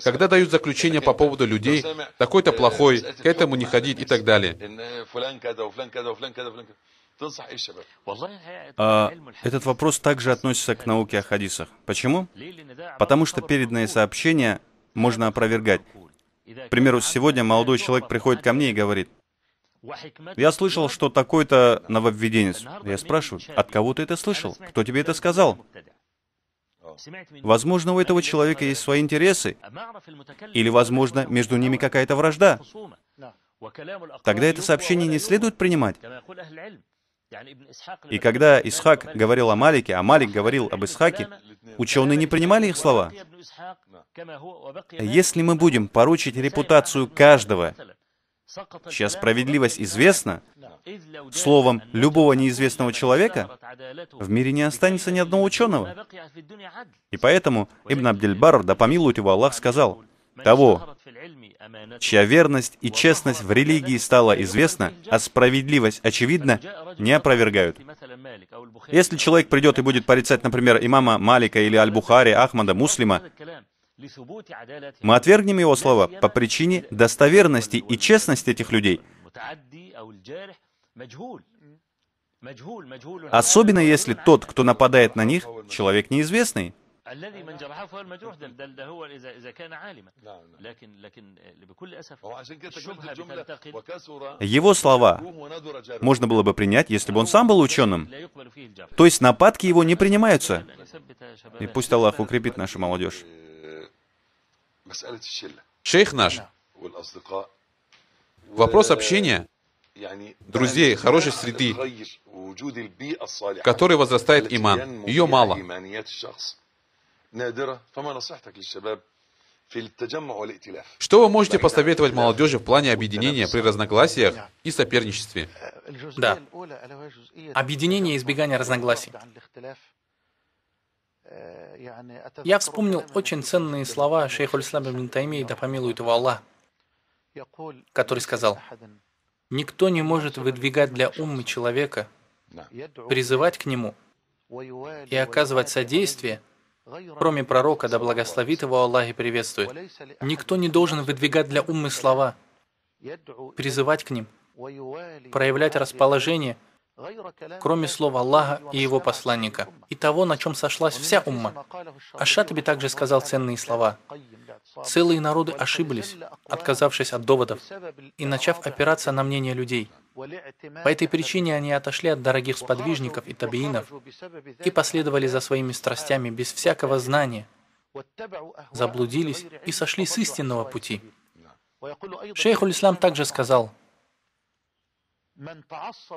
Когда дают заключение по поводу людей, такой-то плохой, к этому не ходить и так далее. Этот вопрос также относится к науке о хадисах. Почему? Потому что переданные сообщения можно опровергать. К примеру, сегодня молодой человек приходит ко мне и говорит: «Я слышал, что такой-то нововведенец». Я спрашиваю: «От кого ты это слышал? Кто тебе это сказал?» Возможно, у этого человека есть свои интересы, или, возможно, между ними какая-то вражда. Тогда это сообщение не следует принимать. И когда Исхак говорил о Малике, а Малик говорил об Исхаке, ученые не принимали их слова. Если мы будем порочить репутацию каждого, чья справедливость известна, словом любого неизвестного человека, в мире не останется ни одного ученого. И поэтому Ибн Абдиль-Барр, да помилует его Аллах, сказал: «Того, чья верность и честность в религии стала известна, а справедливость очевидна, не опровергают». Если человек придет и будет порицать, например, имама Малика или Аль-Бухари, Ахмада, Муслима, мы отвергнем его слова по причине достоверности и честности этих людей. Особенно если тот, кто нападает на них, человек неизвестный. Его слова можно было бы принять, если бы он сам был ученым. То есть нападки его не принимаются. И пусть Аллах укрепит нашу молодежь. Шейх наш. Вопрос общения, друзей, хорошей среды, в которой возрастает иман. Ее мало. Что вы можете посоветовать молодежи в плане объединения при разногласиях и соперничестве? Да. Объединение и избегание разногласий. Я вспомнил очень ценные слова шейха аль-Ислама ибн Таймии, да помилует его Аллах, который сказал: «Никто не может выдвигать для уммы человека, призывать к нему и оказывать содействие, кроме пророка, да благословит его Аллах и приветствует. Никто не должен выдвигать для уммы слова, призывать к ним, проявлять расположение, кроме слова Аллаха и его посланника, и того, на чем сошлась вся умма». Аш-Шатиби также сказал ценные слова: «Целые народы ошиблись, отказавшись от доводов и начав опираться на мнение людей. По этой причине они отошли от дорогих сподвижников и табиинов и последовали за своими страстями без всякого знания, заблудились и сошли с истинного пути». Шейх аль-Ислам также сказал: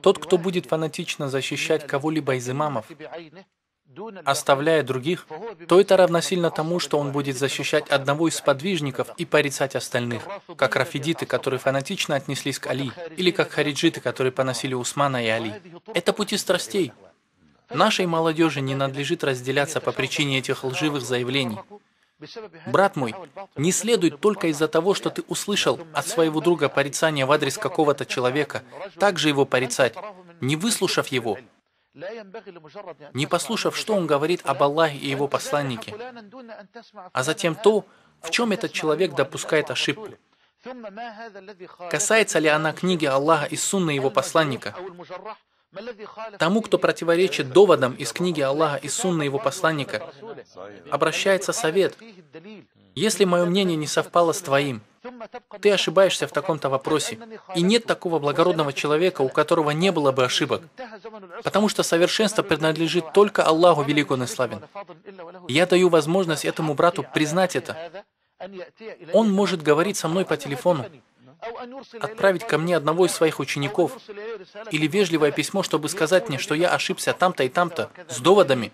«Тот, кто будет фанатично защищать кого-либо из имамов, оставляя других, то это равносильно тому, что он будет защищать одного из сподвижников и порицать остальных, как рафидиты, которые фанатично отнеслись к Али, или как хариджиты, которые поносили Усмана и Али. Это пути страстей. Нашей молодежи не надлежит разделяться по причине этих лживых заявлений. Брат мой, не следует только из-за того, что ты услышал от своего друга порицание в адрес какого-то человека, также его порицать, не выслушав его, не послушав, что он говорит об Аллахе и его посланнике, а затем то, в чем этот человек допускает ошибку. Касается ли она книги Аллаха и сунны его посланника, Тому, кто противоречит доводам из книги Аллаха и сунны его посланника, обращается совет. Если мое мнение не совпало с твоим, ты ошибаешься в таком-то вопросе, и нет такого благородного человека, у которого не было бы ошибок, потому что совершенство принадлежит только Аллаху велик он и славен. Я даю возможность этому брату признать это. Он может говорить со мной по телефону, отправить ко мне одного из своих учеников или вежливое письмо, чтобы сказать мне, что я ошибся там-то и там-то, с доводами.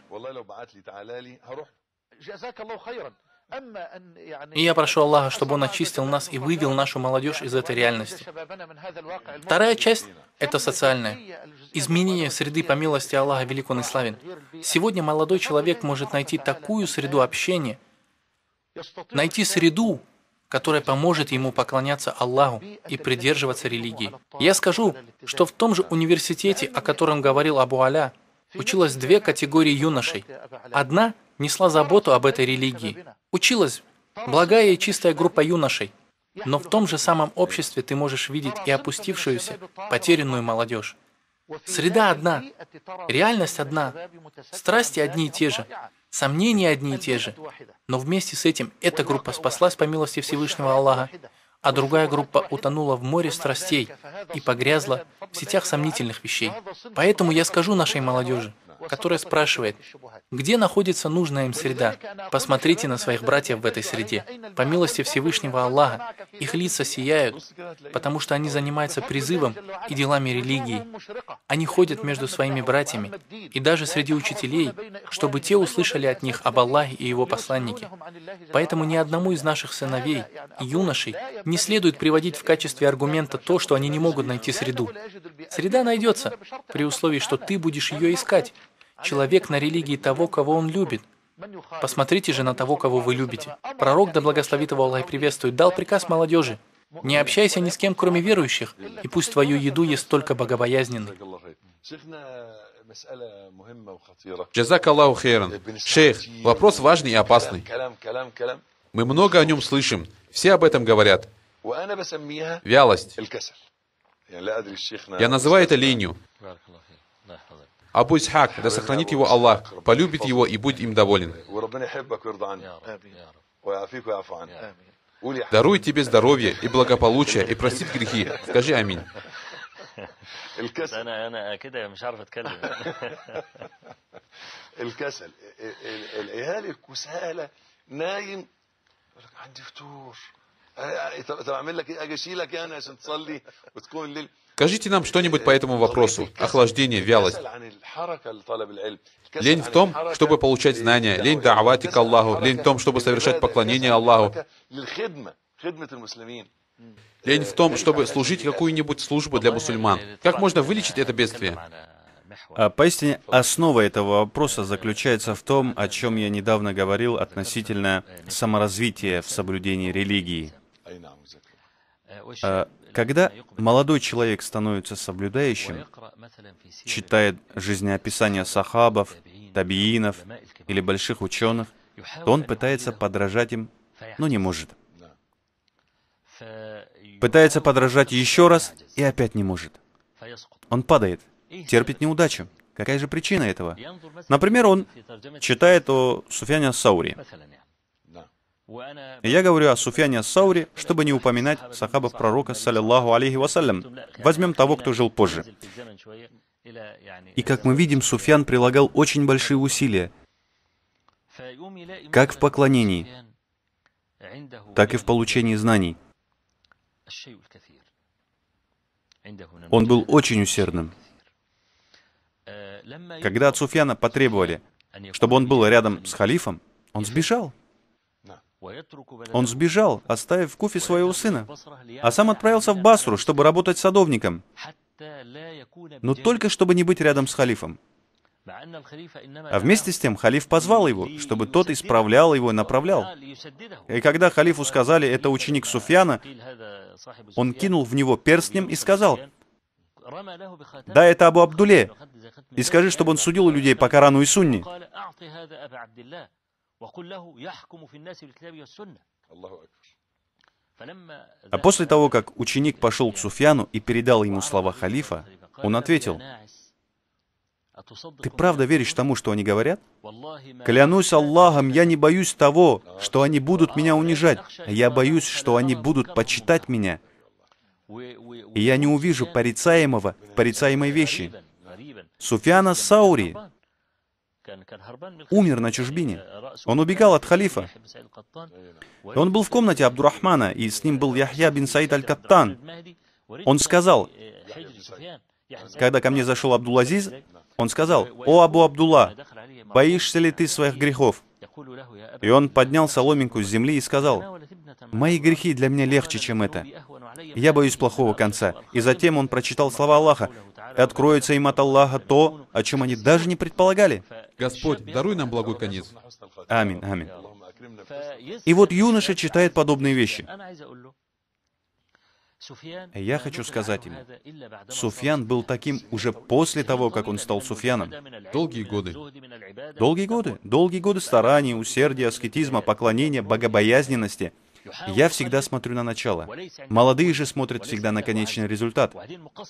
И я прошу Аллаха, чтобы Он очистил нас и вывел нашу молодежь из этой реальности. Вторая часть – это социальная. Изменение среды по милости Аллаха велик он и славен. Сегодня молодой человек может найти такую среду общения, найти среду, которая поможет ему поклоняться Аллаху и придерживаться религии. Я скажу, что в том же университете, о котором говорил Абу Аля, училось две категории юношей. Одна несла заботу об этой религии. Училась благая и чистая группа юношей. Но в том же самом обществе ты можешь видеть и опустившуюся, потерянную молодежь. Среда одна, реальность одна, страсти одни и те же, сомнения одни и те же. Но вместе с этим эта группа спаслась по милости Всевышнего Аллаха, а другая группа утонула в море страстей и погрязла в сетях сомнительных вещей. Поэтому я скажу нашей молодежи, которая спрашивает, где находится нужная им среда, посмотрите на своих братьев в этой среде. По милости Всевышнего Аллаха, их лица сияют, потому что они занимаются призывом и делами религии. Они ходят между своими братьями, и даже среди учителей, чтобы те услышали от них об Аллахе и Его посланнике. Поэтому ни одному из наших сыновей и юношей не следует приводить в качестве аргумента то, что они не могут найти среду. Среда найдется, при условии, что ты будешь ее искать. Человек на религии того, кого он любит. Посмотрите же на того, кого вы любите. Пророк, да благословит его Аллах и приветствует, дал приказ молодежи: не общайся ни с кем, кроме верующих, и пусть твою еду ест только богобоязненный. Джазак Аллаху хейран. Шейх, вопрос важный и опасный. Мы много о нем слышим. Все об этом говорят. Вялость. Я называю это ленью. Абу Исхак, да сохранит его Аллах, полюбит его и будет им доволен. Дарует тебе здоровье и благополучие и простит грехи. Скажи аминь. Скажите нам что-нибудь по этому вопросу. Охлаждение, вялость. Лень в том, чтобы получать знания. Лень да'авати к Аллаху. Лень в том, чтобы совершать поклонение Аллаху. Лень в том, чтобы служить какую-нибудь службу для мусульман. Как можно вылечить это бедствие? Поистине, основа этого вопроса заключается в том, о чем я недавно говорил относительно саморазвития в соблюдении религии. Когда молодой человек становится соблюдающим, читает жизнеописания сахабов, табиинов или больших ученых, то он пытается подражать им, но не может. Пытается подражать еще раз и опять не может. Он падает, терпит неудачу. Какая же причина этого? Например, он читает о Суфьяне ас-Саури. Я говорю о Суфьяне ас-Саури, чтобы не упоминать сахабов пророка, саллиллаху алейхи вассалям. Возьмем того, кто жил позже. И как мы видим, Суфьян прилагал очень большие усилия, как в поклонении, так и в получении знаний. Он был очень усердным. Когда от Суфьяна потребовали, чтобы он был рядом с халифом, он сбежал. Он сбежал, оставив в Куфе своего сына, а сам отправился в Басру, чтобы работать садовником, но только чтобы не быть рядом с халифом. А вместе с тем халиф позвал его, чтобы тот исправлял его и направлял. И когда халифу сказали, это ученик Суфьяна, он кинул в него перстнем и сказал: «Да, это Абу Абдулле, и скажи, чтобы он судил людей по Корану и Сунне». А после того, как ученик пошел к Суфьяну и передал ему слова халифа, он ответил: Ты правда веришь тому, что они говорят? Клянусь Аллахом, я не боюсь того, что они будут меня унижать. Я боюсь, что они будут почитать меня. И я не увижу порицаемого в порицаемой вещи. Суфьян ас-Саури умер на чужбине. Он убегал от халифа. Он был в комнате Абдурахмана, и с ним был Яхья бин Саид аль-Каттан. Он сказал, когда ко мне зашел Абдул-Азиз, он сказал: «О Абу Абдулла, боишься ли ты своих грехов?» И он поднял соломинку с земли и сказал: «Мои грехи для меня легче, чем это. Я боюсь плохого конца». И затем он прочитал слова Аллаха: «И откроется им от Аллаха то, о чем они даже не предполагали». Господь, даруй нам благой конец. Амин, амин. И вот юноша читает подобные вещи. Я хочу сказать ему, Суфьян был таким уже после того, как он стал Суфьяном. Долгие годы. Долгие годы стараний, усердия, аскетизма, поклонения, богобоязненности. Я всегда смотрю на начало. Молодые же смотрят всегда на конечный результат.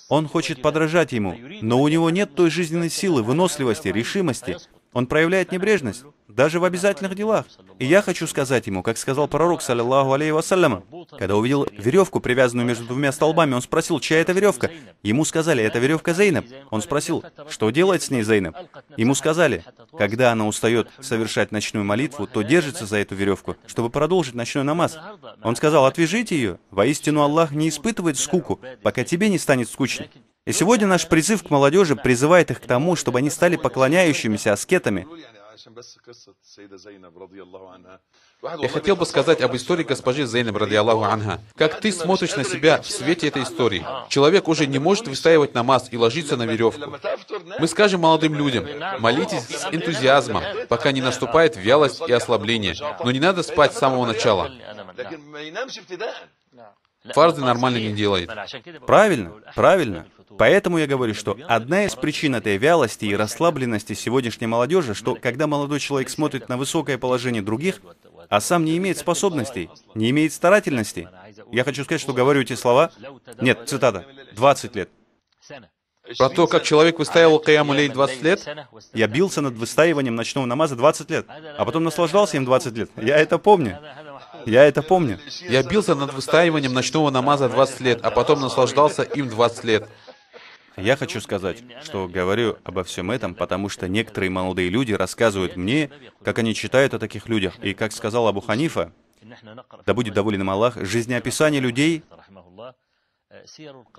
Он хочет подражать ему, но у него нет той жизненной силы, выносливости, решимости. Он проявляет небрежность, даже в обязательных делах. И я хочу сказать ему, как сказал пророк, саллиллаху алейхи вассалям, когда увидел веревку, привязанную между двумя столбами, он спросил, чья это веревка? Ему сказали, это веревка Зейнаб. Он спросил, что делает с ней Зейнаб? Ему сказали, когда она устает совершать ночную молитву, то держится за эту веревку, чтобы продолжить ночной намаз. Он сказал, отвяжите ее. Воистину Аллах не испытывает скуку, пока тебе не станет скучно. И сегодня наш призыв к молодежи призывает их к тому, чтобы они стали поклоняющимися аскетами. Я хотел бы сказать об истории госпожи Зейнаб, ради Аллаху анха. Как ты смотришь на себя в свете этой истории? Человек уже не может выстаивать намаз и ложиться на веревку. Мы скажем молодым людям, молитесь с энтузиазмом, пока не наступает вялость и ослабление. Но не надо спать с самого начала. Фарды нормально не делает. Правильно, правильно. Поэтому я говорю, что одна из причин этой вялости и расслабленности сегодняшней молодежи, что когда молодой человек смотрит на высокое положение других, а сам не имеет способностей, не имеет старательности. Я хочу сказать, что говорю эти слова. Нет, цитата. 20 лет. Про то, как человек выстаивал Кияму Лейль 20 лет? Я бился над выстаиванием ночного намаза 20 лет, а потом наслаждался им 20 лет. Я это помню. Я бился над выстаиванием ночного намаза 20 лет, а потом наслаждался им 20 лет. Я хочу сказать, что говорю обо всем этом, потому что некоторые молодые люди рассказывают мне, как они читают о таких людях. И как сказал Абу Ханифа, да будет доволен им Аллах, жизнеописание людей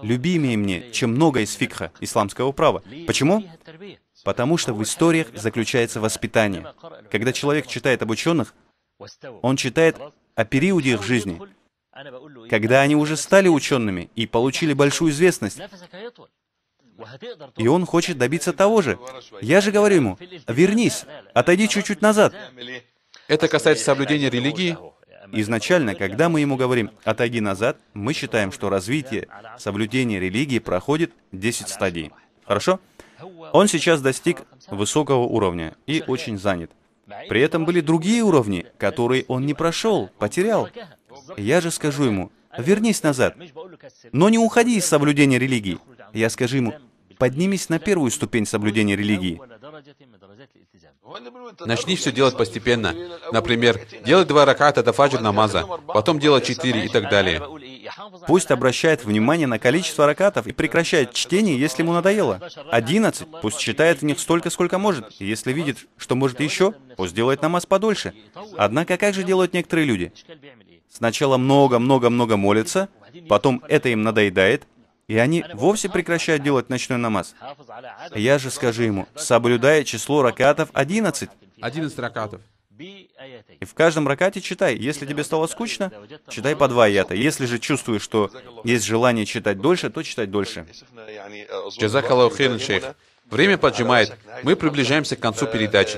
любимее мне, чем много из фикха, исламского права. Почему? Потому что в историях заключается воспитание. Когда человек читает об ученых, он читает о периоде их жизни, когда они уже стали учеными и получили большую известность. И он хочет добиться того же. Я же говорю ему, вернись, отойди чуть-чуть назад. Это касается соблюдения религии? Изначально, когда мы ему говорим «отойди назад», мы считаем, что развитие соблюдения религии проходит 10 стадий. Хорошо? Он сейчас достиг высокого уровня и очень занят. При этом были другие уровни, которые он не прошел, потерял. Я же скажу ему «вернись назад», но не уходи из соблюдения религии. Я скажу ему «поднимись на первую ступень соблюдения религии». Начни все делать постепенно. Например, делай 2 раката до фаджр намаза, потом делай 4 и так далее. Пусть обращает внимание на количество ракатов и прекращает чтение, если ему надоело. 11, пусть читает в них столько, сколько может. И если видит, что может еще, пусть делает намаз подольше. Однако, как же делают некоторые люди? Сначала много-много-много молятся, потом это им надоедает, и они вовсе прекращают делать ночной намаз. Я же скажу ему, соблюдай число ракатов 11. 11 ракатов. И в каждом ракате читай. Если тебе стало скучно, читай по 2 аята. Если же чувствуешь, что есть желание читать дольше, то читай дольше. Джазак Аллаху хейран, шейх. Время поджимает. Мы приближаемся к концу передачи.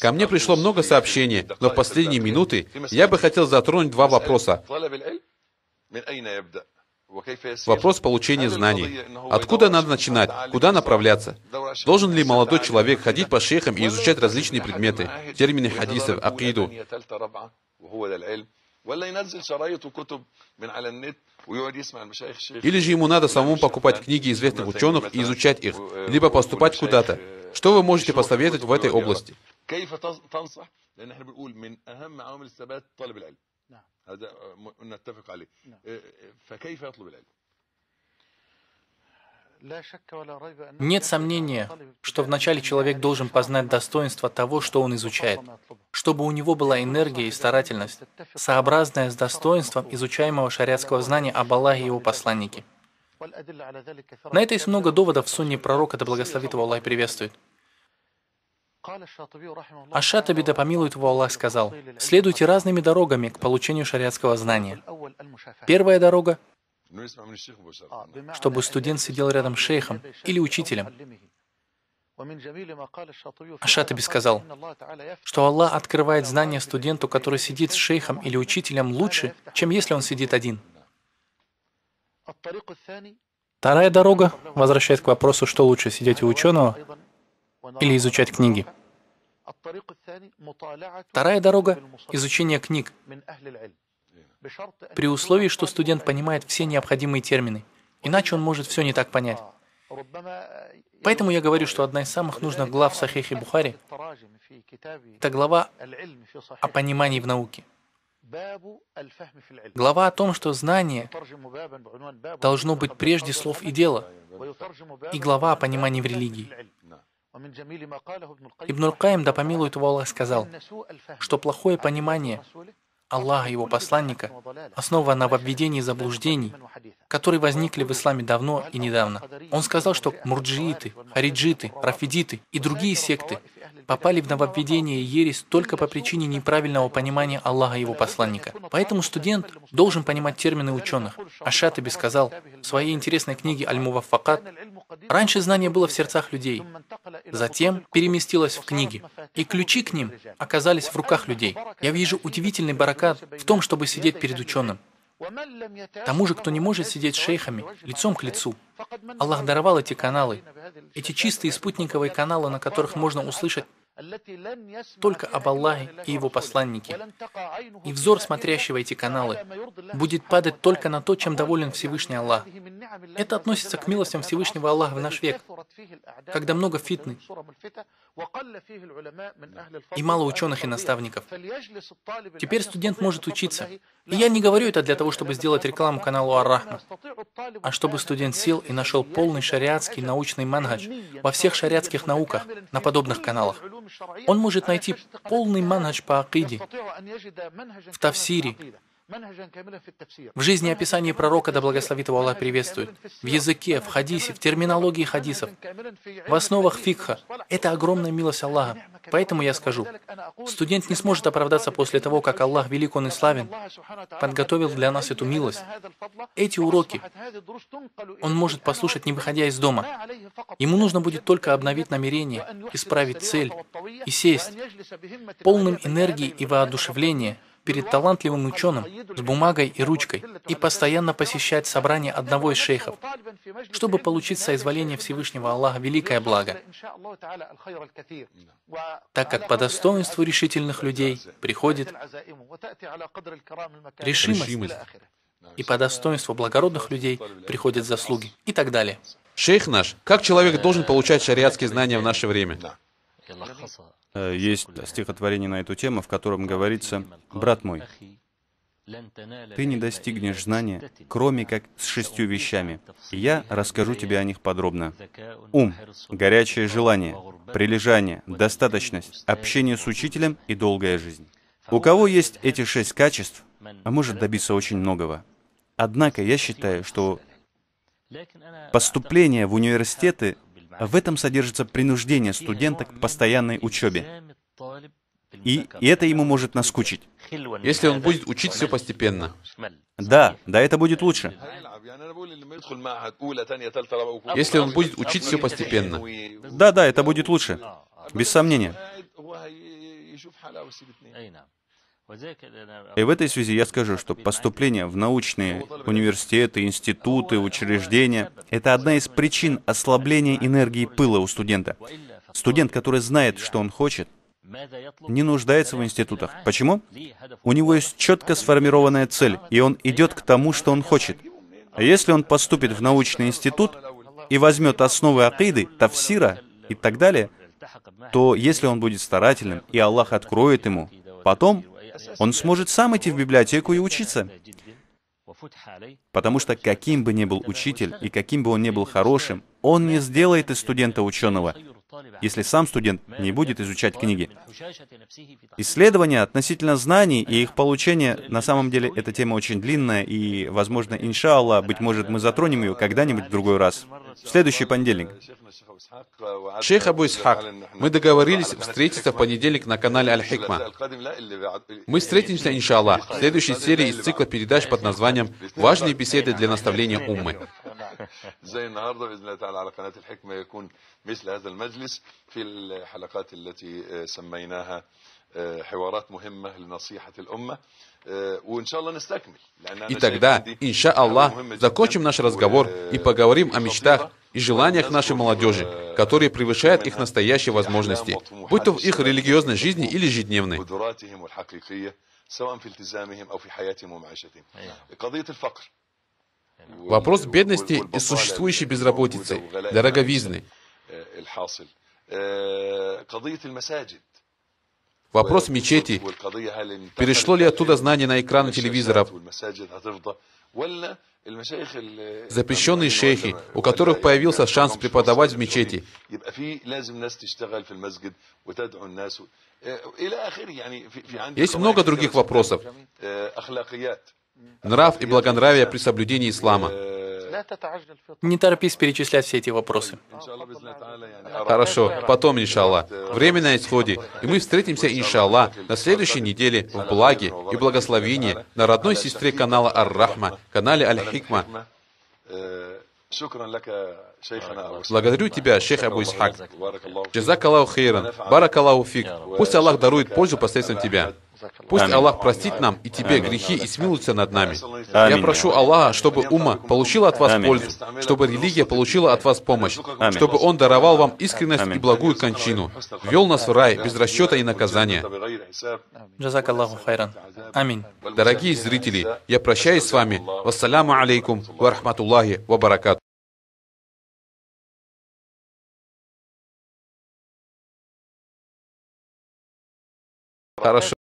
Ко мне пришло много сообщений, но в последние минуты я бы хотел затронуть 2 вопроса. Вопрос получения знаний. Откуда надо начинать? Куда направляться? Должен ли молодой человек ходить по шейхам и изучать различные предметы, термины хадисов, акиду? Или же ему надо самому покупать книги известных ученых и изучать их, либо поступать куда-то. Что вы можете посоветовать в этой области? Нет сомнения, что вначале человек должен познать достоинство того, что он изучает, чтобы у него была энергия и старательность, сообразная с достоинством изучаемого шариатского знания об Аллахе и его посланнике. На это есть много доводов в сунне пророка, да благословит его Аллах и приветствует. Аш-Шатаби, да помилует его Аллах, сказал: «Следуйте разными дорогами к получению шариатского знания. Первая дорога, чтобы студент сидел рядом с шейхом или учителем». Аш-Шатаби сказал, что Аллах открывает знания студенту, который сидит с шейхом или учителем, лучше, чем если он сидит один. Вторая дорога возвращает к вопросу, что лучше, сидеть у ученого или изучать книги. Вторая дорога – изучение книг, при условии, что студент понимает все необходимые термины, иначе он может все не так понять. Поэтому я говорю, что одна из самых нужных глав в Сахихе Бухари – это глава о понимании в науке. Глава о том, что знание должно быть прежде слов и дела, и глава о понимании в религии. Ибн Аль-Каим, да помилует его Аллах, сказал, что плохое понимание Аллаха и его посланника основано на введении заблуждений, которые возникли в исламе давно и недавно. Он сказал, что мурджииты, хариджиты, рафидиты и другие секты попали в нововведение и ересь только по причине неправильного понимания Аллаха и его посланника. Поэтому студент должен понимать термины ученых. Аш-Шатаби сказал в своей интересной книге «Аль-Муваффакат»: «Раньше знание было в сердцах людей, затем переместилось в книги, и ключи к ним оказались в руках людей. Я вижу удивительный баракат в том, чтобы сидеть перед ученым. Тому же, кто не может сидеть с шейхами лицом к лицу, Аллах даровал эти каналы, эти чистые спутниковые каналы, на которых можно услышать только об Аллахе и его посланнике. И взор, смотрящего эти каналы, будет падать только на то, чем доволен Всевышний Аллах. Это относится к милостям Всевышнего Аллаха в наш век, когда много фитны и мало ученых и наставников. Теперь студент может учиться. И я не говорю это для того, чтобы сделать рекламу каналу Ар-Рахма, а чтобы студент сел и нашел полный шариатский научный манхадж во всех шариатских науках на подобных каналах. Он может найти полный манхадж по акиде, в тафсире, в жизни описании пророка, да благословит его Аллах приветствует, в языке, в хадисе, в терминологии хадисов, в основах фикха. Это огромная милость Аллаха. Поэтому я скажу, студент не сможет оправдаться после того, как Аллах, велик Он и славен, подготовил для нас эту милость. Эти уроки он может послушать, не выходя из дома. Ему нужно будет только обновить намерение, исправить цель и сесть полным энергии и воодушевления перед талантливым ученым с бумагой и ручкой и постоянно посещать собрания одного из шейхов, чтобы получить соизволение Всевышнего Аллаха великое благо. Так как по достоинству решительных людей приходит решимость, и по достоинству благородных людей приходят заслуги и так далее. Шейх наш, как человек должен получать шариатские знания в наше время? Есть стихотворение на эту тему, в котором говорится: «Брат мой, ты не достигнешь знания, кроме как с 6 вещами. И я расскажу тебе о них подробно. Ум, горячее желание, прилежание, достаточность, общение с учителем и долгая жизнь». У кого есть эти 6 качеств, может добиться очень многого. Однако я считаю, что поступление в университеты, в этом содержится принуждение студента к постоянной учебе. И это ему может наскучить. Если он будет учить все постепенно. Да, это будет лучше. Если он будет учить все постепенно. Да, это будет лучше. Без сомнения. И в этой связи я скажу, что поступление в научные университеты, институты, учреждения — это одна из причин ослабления энергии пыла у студента. Студент, который знает, что он хочет, не нуждается в институтах. Почему? У него есть четко сформированная цель, и он идет к тому, что он хочет. А если он поступит в научный институт и возьмет основы акиды, тафсира и так далее, то если он будет старательным, и Аллах откроет ему, потом он сможет сам идти в библиотеку и учиться. Потому что каким бы ни был учитель, и каким бы он ни был хорошим, он не сделает из студента ученого, если сам студент не будет изучать книги. Исследования относительно знаний и их получения, на самом деле, эта тема очень длинная, и, возможно, иншаллах, быть может, мы затронем ее когда-нибудь в другой раз. В следующий понедельник. Шейх Абу Исхак, мы договорились встретиться в понедельник на канале Аль-Хикма. Мы встретимся, иншаллах, в следующей серии из цикла передач под названием «Важные беседы для наставления уммы». زي النهارده باذن الله تعالى على قناه الحكمه يكون مثل هذا المجلس في الحلقات التي سميناها حوارات مهمه لنصيحه الامه وان شاء الله نستكمل. И тогда, инша Аллах, закончим наш разговор и поговорим о мечтах и желаниях нашей молодежи, которые превышают их настоящие возможности, будь то в их религиозной жизни или ежедневной. Вопрос бедности и существующей безработицы, дороговизны. Вопрос мечети. Перешло ли оттуда знание на экраны телевизоров? Запрещенные шейхи, у которых появился шанс преподавать в мечети. Есть много других вопросов. Нрав и благонравие при соблюдении ислама. Не торопись перечислять все эти вопросы. Хорошо, потом, иншаллах. Время на исходе, и мы встретимся, иншаллах, на следующей неделе в благе и благословении на родной сестре канала Ар-Рахма, канале Аль-Хикма. Благодарю тебя, шейх Абу Исхак. Джазак Аллаху хейран, барак Аллаху фик. Пусть Аллах дарует пользу посредством тебя. Пусть Аллах простит нам и тебе грехи и смилуется над нами. Я прошу Аллаха, чтобы умма получила от вас пользу, чтобы религия получила от вас помощь, чтобы Он даровал вам искренность и благую кончину, ввел нас в рай без расчета и наказания. Джазак Аллаху хайран. Аминь. Дорогие зрители, я прощаюсь с вами. Вассаляму алейкум ва рахматуллахи ва баракату. Хорошо.